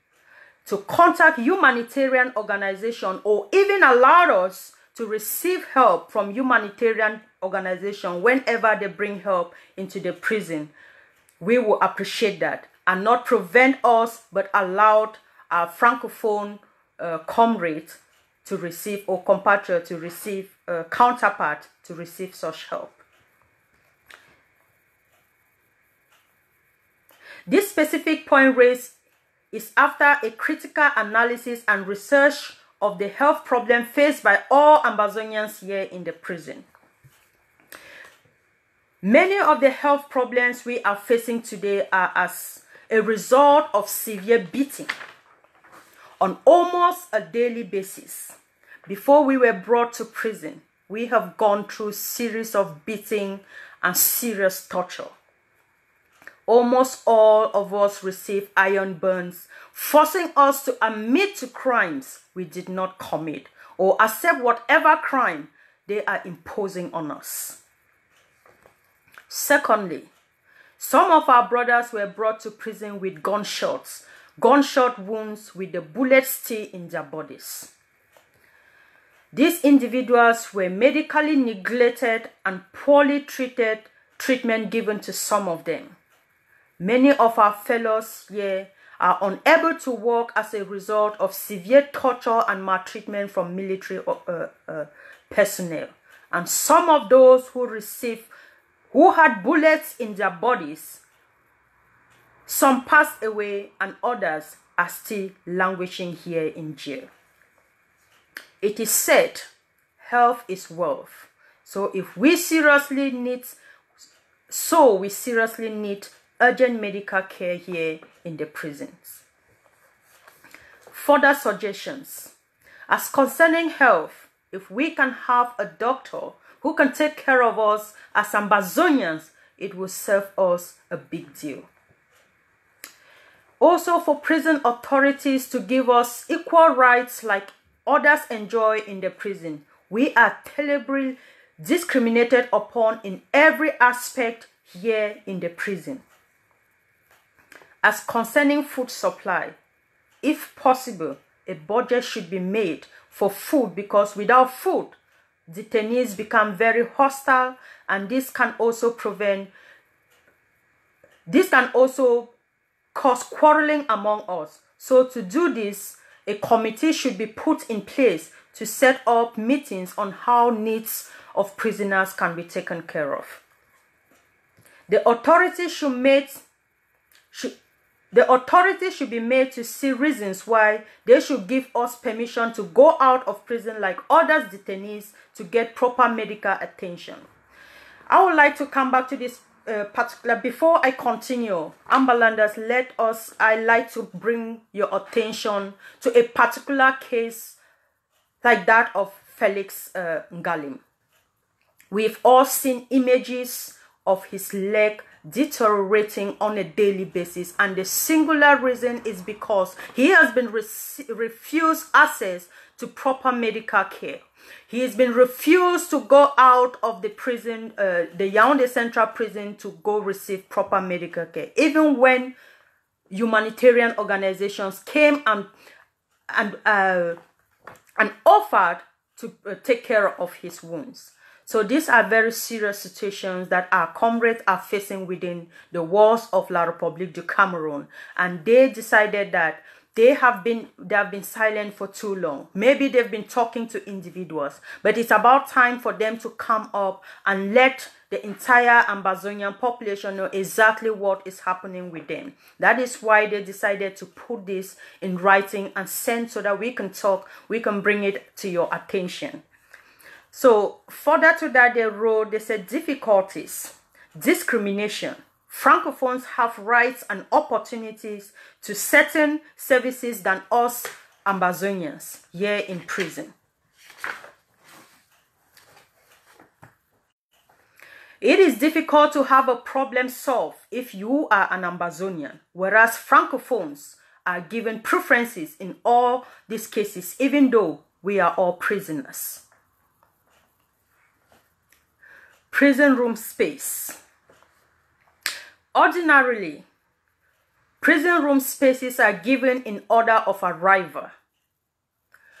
to contact humanitarian organization, or even allow us to receive help from humanitarian organization whenever they bring help into the prison, we will appreciate that, and not prevent us, but allowed our Francophone comrades to receive, or compatriot to receive, counterpart to receive such help. This specific point raised is after a critical analysis and research of the health problem faced by all Ambazonians here in the prison. Many of the health problems we are facing today are as a result of severe beating on almost a daily basis. Before we were brought to prison, we have gone through a series of beating and serious torture. Almost all of us receive iron burns, forcing us to admit to crimes we did not commit, or accept whatever crime they are imposing on us. Secondly, some of our brothers were brought to prison with gunshot wounds with the bullets still in their bodies. These individuals were medically neglected and poorly treatment given to some of them. Many of our fellows here are unable to work as a result of severe torture and maltreatment from military personnel. And some of those who had bullets in their bodies, some passed away and others are still languishing here in jail. It is said, health is wealth. So we seriously need urgent medical care here in the prisons. Further suggestions. As concerning health, if we can have a doctor who can take care of us as Ambazonians, it will serve us a big deal. Also, for prison authorities to give us equal rights like others enjoy in the prison. We are terribly discriminated upon in every aspect here in the prison. As concerning food supply, if possible, a budget should be made for food, because without food, detainees become very hostile, and this can also cause quarreling among us. So to do this, a committee should be put in place to set up meetings on how needs of prisoners can be taken care of. The authorities should be made to see reasons why they should give us permission to go out of prison like other detainees to get proper medical attention. I would like to come back to this particular, before I continue, Ambalanders, I like to bring your attention to a particular case like that of Felix Ngalim. We've all seen images of his leg deteriorating on a daily basis, and the singular reason is because he has been refused access to proper medical care. He has been refused to go out of the prison, the Yaoundé Central Prison, to go receive proper medical care, even when humanitarian organizations came and offered to take care of his wounds. So these are very serious situations that our comrades are facing within the walls of La République du Cameroon, and they decided that they have been silent for too long. Maybe they've been talking to individuals, but it's about time for them to come up and let the entire Ambazonian population know exactly what is happening with them. That is why they decided to put this in writing and send so that we can talk, we can bring it to your attention. So further to that, they wrote, they said difficulties, discrimination. Francophones have rights and opportunities to certain services than us Ambazonians here in prison. It is difficult to have a problem solved if you are an Ambazonian, whereas Francophones are given preferences in all these cases, even though we are all prisoners. Prison room space. Ordinarily, prison room spaces are given in order of arrival.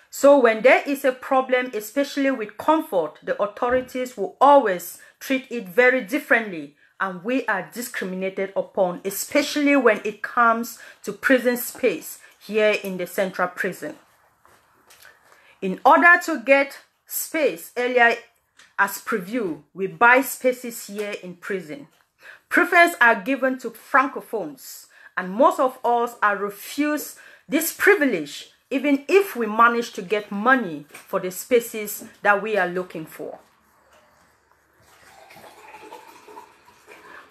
So when there is a problem, especially with comfort, the authorities will always treat it very differently, and we are discriminated upon, especially when it comes to prison space here in the central prison. In order to get space earlier as preview, we buy spaces here in prison. Preference are given to Francophones, and most of us are refused this privilege even if we manage to get money for the spaces that we are looking for.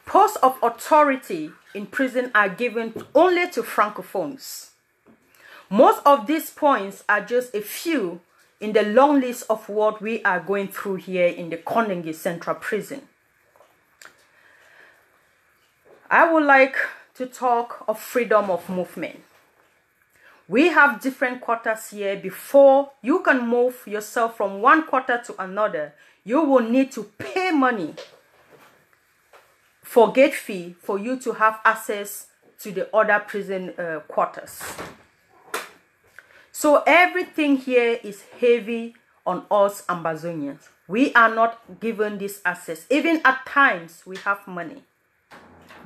Posts of authority in prison are given only to Francophones. Most of these points are just a few in the long list of what we are going through here in the Kondengi Central Prison. I would like to talk of freedom of movement. We have different quarters here. Before you can move yourself from one quarter to another, you will need to pay money for gate fee for you to have access to the other prison quarters. So everything here is heavy on us Ambazonians. We are not given this access. Even at times we have money,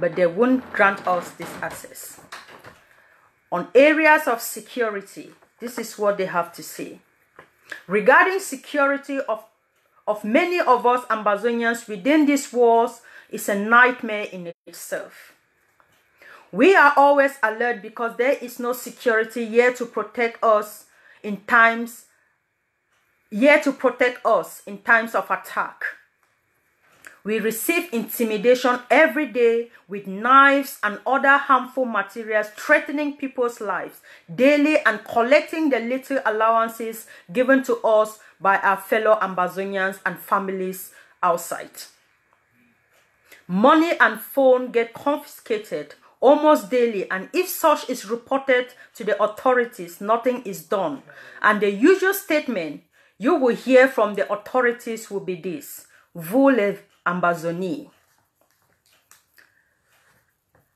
but they won't grant us this access. On areas of security, this is what they have to say. Regarding security of many of us Ambazonians within these walls is a nightmare in itself. We are always alert because there is no security here to protect us in times of attack. We receive intimidation every day with knives and other harmful materials threatening people's lives daily and collecting the little allowances given to us by our fellow Ambazonians and families outside. Money and phone get confiscated almost daily, and if such is reported to the authorities, nothing is done. And the usual statement you will hear from the authorities will be this: vous les Ambazonie.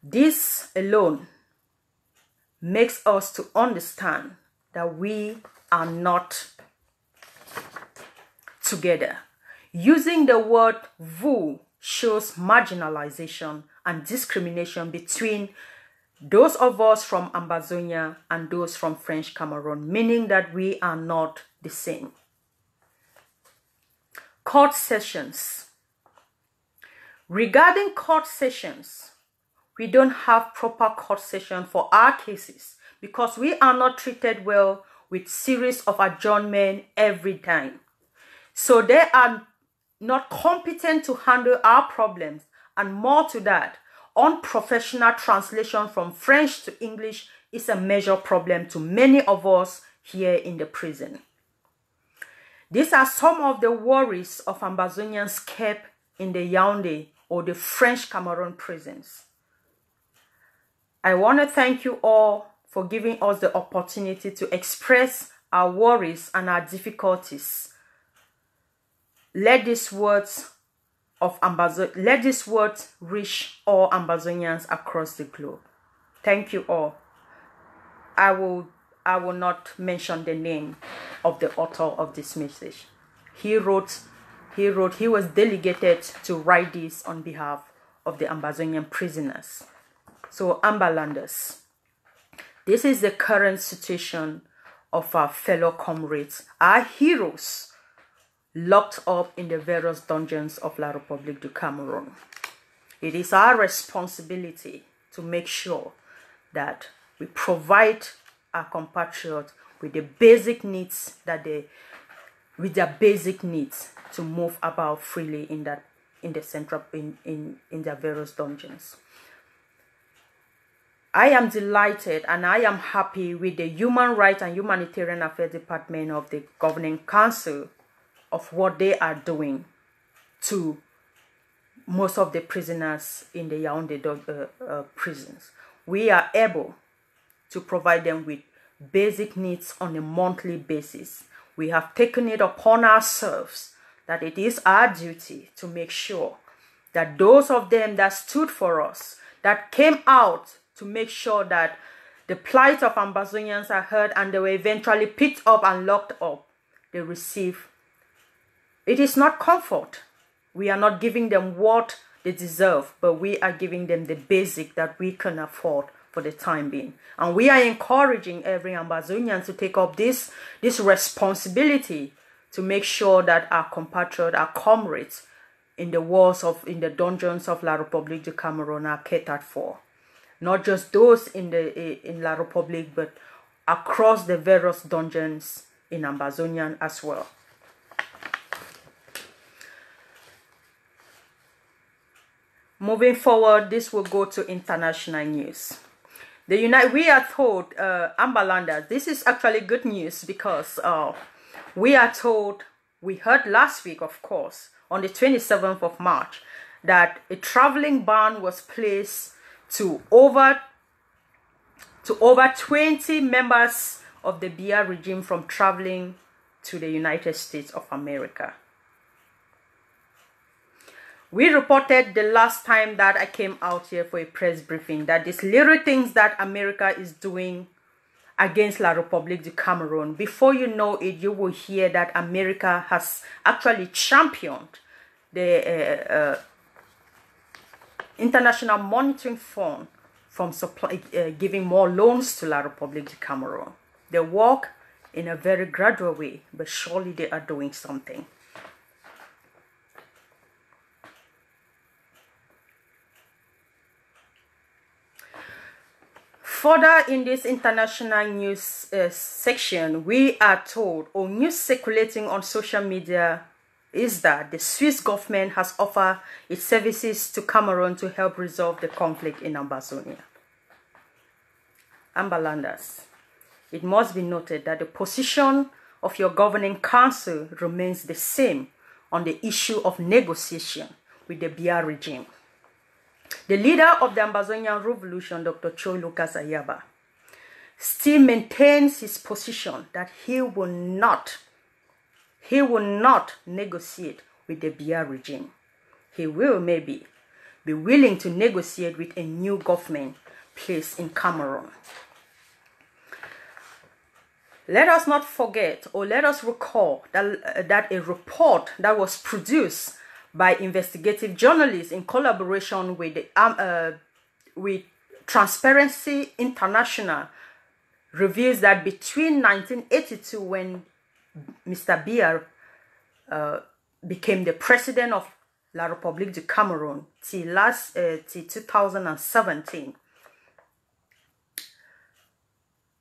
This alone makes us to understand that we are not together. Using the word vous shows marginalization and discrimination between those of us from Ambazonia and those from French Cameroon, meaning that we are not the same. Court sessions. Regarding court sessions, we don't have proper court session for our cases because we are not treated well with series of adjournment every time. So they are not competent to handle our problems, and more to that, unprofessional translation from French to English is a major problem to many of us here in the prison. These are some of the worries of Ambazonians kept in the Yaoundé or the French Cameroon prisons. I want to thank you all for giving us the opportunity to express our worries and our difficulties. Let these words reach all Ambazonians across the globe. Thank you all. I will not mention the name of the author of this message. He was delegated to write this on behalf of the Ambazonian prisoners. So Ambalanders, this is the current situation of our fellow comrades, our heroes locked up in the various dungeons of La République du Cameroon. It is our responsibility to make sure that we provide our compatriots with the basic needs their basic needs to move about freely in their various dungeons. I am delighted and I am happy with the Human Rights and Humanitarian Affairs Department of the Governing Council of what they are doing to most of the prisoners in the Yaoundé prisons. We are able to provide them with basic needs on a monthly basis. We have taken it upon ourselves that it is our duty to make sure that those of them that stood for us, that came out to make sure that the plight of Ambazonians are heard and they were eventually picked up and locked up, they receive. It is not comfort. We are not giving them what they deserve, but we are giving them the basic that we can afford for the time being. And we are encouraging every Ambazonian to take up this responsibility to make sure that our compatriots, our comrades in the dungeons of La République du Cameroon are catered for. Not just those in La République, but across the various dungeons in Ambazonia as well. Moving forward, this will go to international news. We are told, Ambalanda, this is actually good news because we are told, we heard last week, of course, on the 27th of March, that a traveling ban was placed to over 20 members of the Biya regime from traveling to the United States of America. We reported the last time that I came out here for a press briefing that these little things that America is doing against La République du Cameroon, before you know it, you will hear that America has actually championed the International Monetary Fund from giving more loans to La République du Cameroon. They work in a very gradual way, but surely they are doing something. Further in this international news section, we are told, or news circulating on social media, is that the Swiss government has offered its services to Cameroon to help resolve the conflict in Ambazonia. Ambalanders, it must be noted that the position of your governing council remains the same on the issue of negotiation with the Biya regime. The leader of the Ambazonian revolution, Dr. Choi Lucas Ayaba, still maintains his position that he will not negotiate with the Biya regime. He will maybe be willing to negotiate with a new government placed in Cameroon. Let us not forget, or let us recall that a report that was produced by investigative journalists in collaboration with Transparency International reveals that between 1982, when Mr. Biya became the president of La République du Cameroon, till 2017,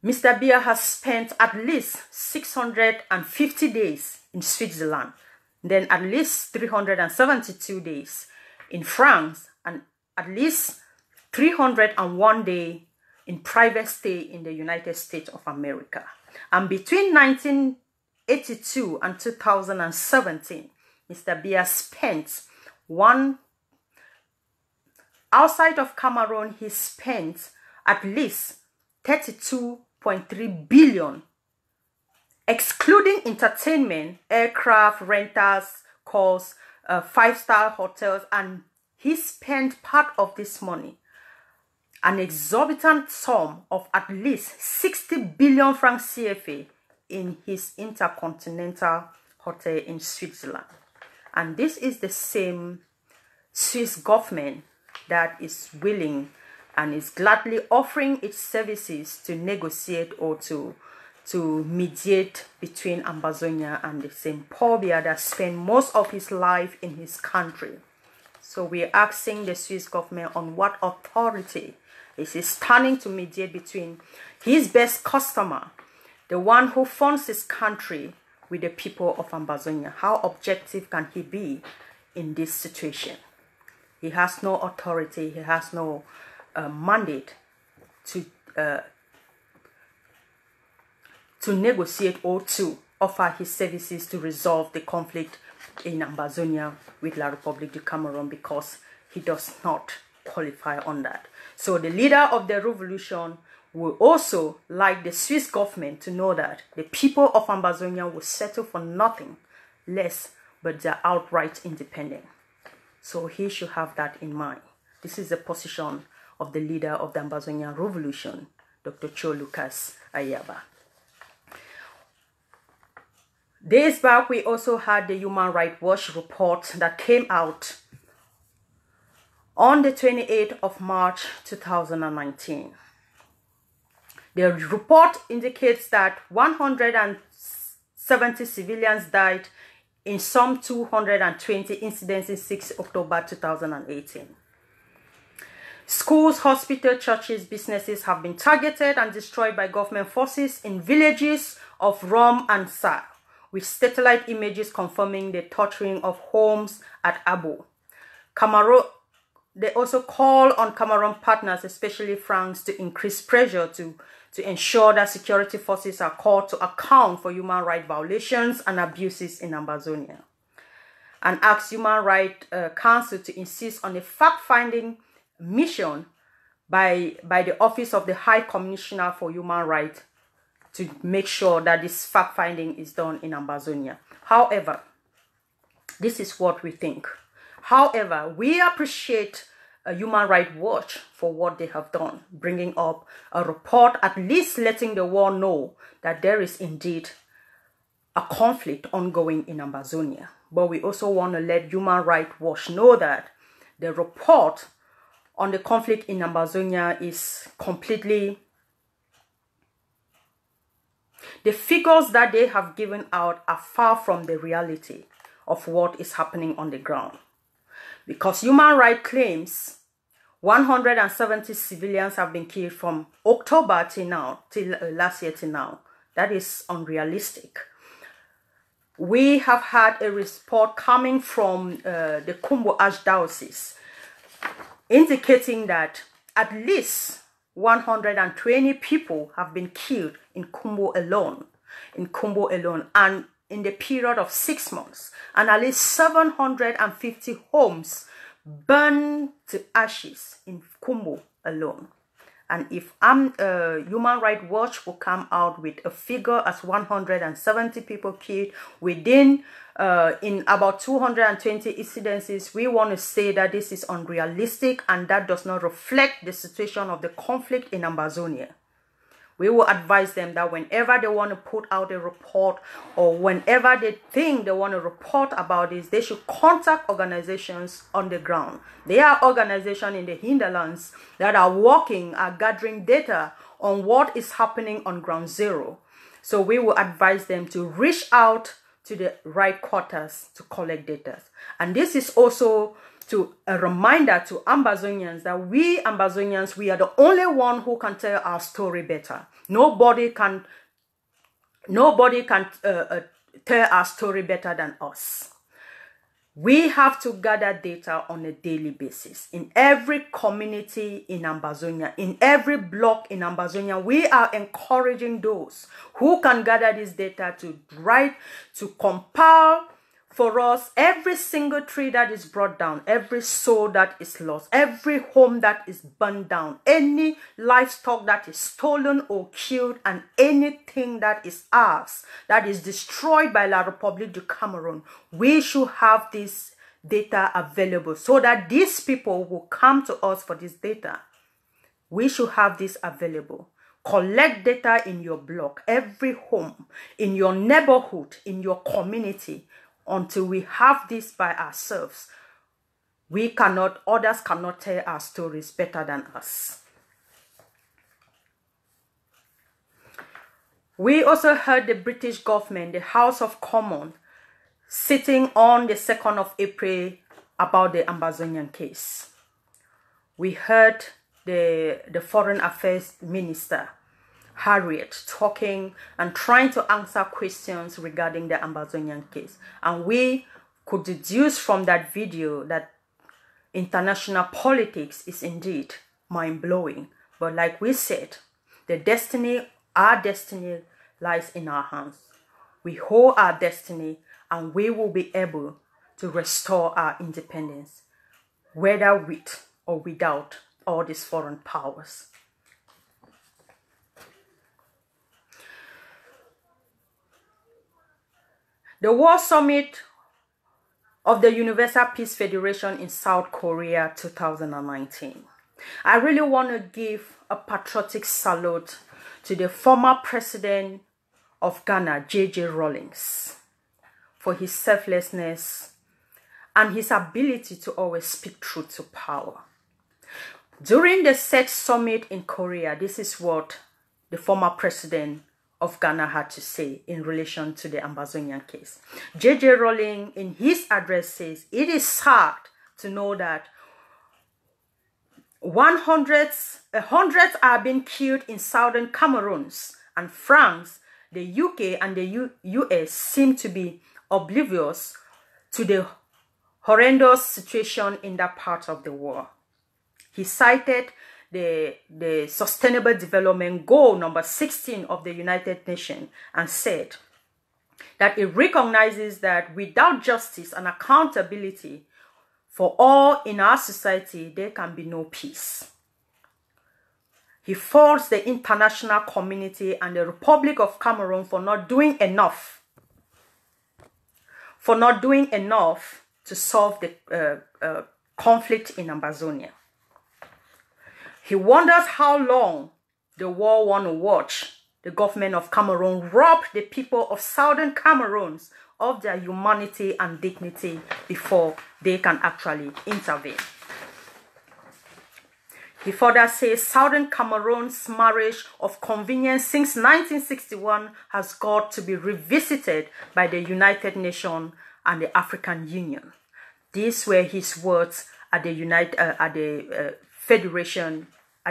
Mr. Biya has spent at least 650 days in Switzerland, then at least 372 days in France, and at least 301 days in private stay in the United States of America. And between 1982 and 2017, Mr. Biya spent outside of Cameroon, he spent at least 32.3 billion, excluding entertainment, aircraft, rentals, calls, five-star hotels, and he spent part of this money, an exorbitant sum of at least 60 billion francs CFA, in his Intercontinental Hotel in Switzerland. And this is the same Swiss government that is willing and is gladly offering its services to negotiate or to to mediate between Ambazonia and the same Paul Biya that spent most of his life in his country. So we're asking the Swiss government on what authority is he standing to mediate between his best customer, the one who funds his country, with the people of Ambazonia. How objective can he be in this situation? He has no authority, he has no mandate to negotiate or to offer his services to resolve the conflict in Ambazonia with La République du Cameroon, because he does not qualify on that. So the leader of the revolution will also like the Swiss government to know that the people of Ambazonia will settle for nothing less but their outright independence. So he should have that in mind. This is the position of the leader of the Ambazonian revolution, Dr. Cho Lucas Ayaba. Days back, we also had the Human Rights Watch report that came out on the 28th of March 2019. The report indicates that 170 civilians died in some 220 incidents in 6 October 2018. Schools, hospitals, churches, businesses have been targeted and destroyed by government forces in villages of Rom and Sa, with satellite images confirming the torturing of homes at Amabo. Cameroon, they also call on Cameroon partners, especially France, to increase pressure to ensure that security forces are called to account for human rights violations and abuses in Ambazonia, and ask Human Rights Council to insist on a fact-finding mission by the Office of the High Commissioner for Human Rights to make sure that this fact-finding is done in Ambazonia. However, this is what we think. However, we appreciate Human Rights Watch for what they have done, bringing up a report, at least letting the world know that there is indeed a conflict ongoing in Ambazonia. But we also want to let Human Rights Watch know that the report on the conflict in Ambazonia is completely... The figures that they have given out are far from the reality of what is happening on the ground. Because human rights claims 170 civilians have been killed from October till now, till last year till now. That is unrealistic. We have had a report coming from the Kumbo Archdiocese indicating that at least 120 people have been killed in Kumbo alone, and in the period of 6 months, and at least 750 homes burned to ashes in Kumbo alone. And if Human Rights Watch will come out with a figure as 170 people killed within in about 220 incidences, we want to say that this is unrealistic and that does not reflect the situation of the conflict in Ambazonia. We will advise them that whenever they want to put out a report or whenever they think they want to report about this, they should contact organizations on the ground. There are organizations in the hinterlands that are working, are gathering data on what is happening on ground zero. So we will advise them to reach out to the right quarters to collect data. And this is also a reminder to Ambazonians that we Ambazonians, we are the only one who can tell our story better. Nobody can tell our story better than us. We have to gather data on a daily basis. In every community in Ambazonia, in every block in Ambazonia, we are encouraging those who can gather this data to compile for us every single tree that is brought down, every soul that is lost, every home that is burned down, any livestock that is stolen or killed, and anything that is ours that is destroyed by La République du Cameroon. We should have this data available so that these people will come to us for this data. We should have this available. Collect data in your block, every home, in your neighborhood, in your community. Until we have this by ourselves, others cannot tell our stories better than us. We also heard the British government, the House of Commons, sitting on the 2nd of April about the Ambazonian case. We heard the Foreign Affairs Minister, Harriet, talking and trying to answer questions regarding the Ambazonian case. And we could deduce from that video that international politics is indeed mind-blowing. But like we said, our destiny lies in our hands. We hold our destiny and we will be able to restore our independence, whether with or without all these foreign powers. The World Summit of the Universal Peace Federation in South Korea 2019. I really want to give a patriotic salute to the former president of Ghana, J.J. Rawlings, for his selflessness and his ability to always speak truth to power. During the said summit in Korea, this is what the former president of Ghana had to say in relation to the Ambazonian case. J.J. Rawlings, in his address, says, "It is sad to know that hundreds are being killed in southern Cameroon, and France, the UK, and the US seem to be oblivious to the horrendous situation in that part of the world." He cited the Sustainable Development Goal number 16 of the United Nations and said that it recognizes that without justice and accountability for all in our society, there can be no peace. He faults the international community and the Republic of Cameroon for not doing enough to solve the conflict in Ambazonia. He wonders how long the world want to watch the government of Cameroon rob the people of southern Cameroon of their humanity and dignity before they can actually intervene. He further says southern Cameroon's marriage of convenience since 1961 has got to be revisited by the United Nations and the African Union. These were his words at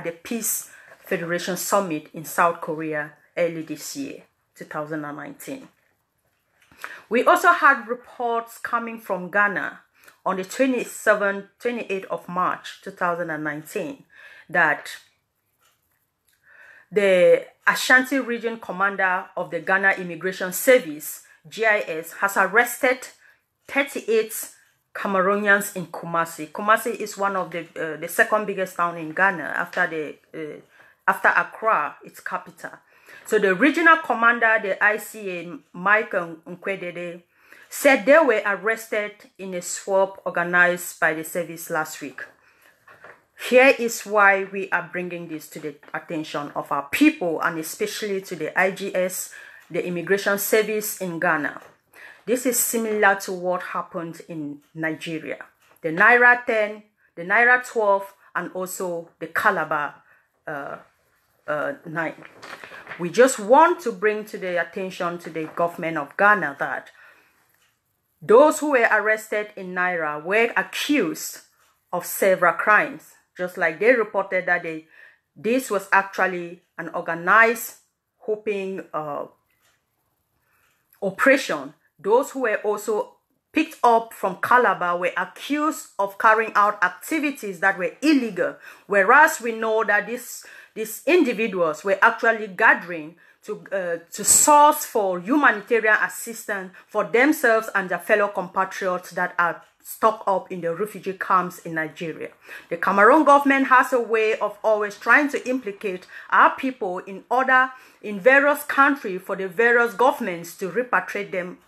the Peace Federation Summit in South Korea early this year, 2019. We also had reports coming from Ghana on the 28th of March 2019 that the Ashanti Region Commander of the Ghana Immigration Service, GIS, has arrested 38 Cameroonians in Kumasi. Kumasi is one of the second biggest town in Ghana after Accra, its capital. So the regional commander, the ICA, Mike Nkwedede, said they were arrested in a swap organized by the service last week. Here is why we are bringing this to the attention of our people and especially to the IGS, the Immigration Service in Ghana. This is similar to what happened in Nigeria. The Naira 10, the Naira 12, and also the Calabar 9. We just want to bring to the attention to the government of Ghana that those who were arrested in Naira were accused of several crimes, just like they reported that this was actually an organized hopping operation. Those who were also picked up from Calabar were accused of carrying out activities that were illegal, whereas we know that these individuals were actually gathering to source for humanitarian assistance for themselves and their fellow compatriots that are stuck up in the refugee camps in Nigeria. The Cameroon government has a way of always trying to implicate our people in various countries for the various governments to repatriate them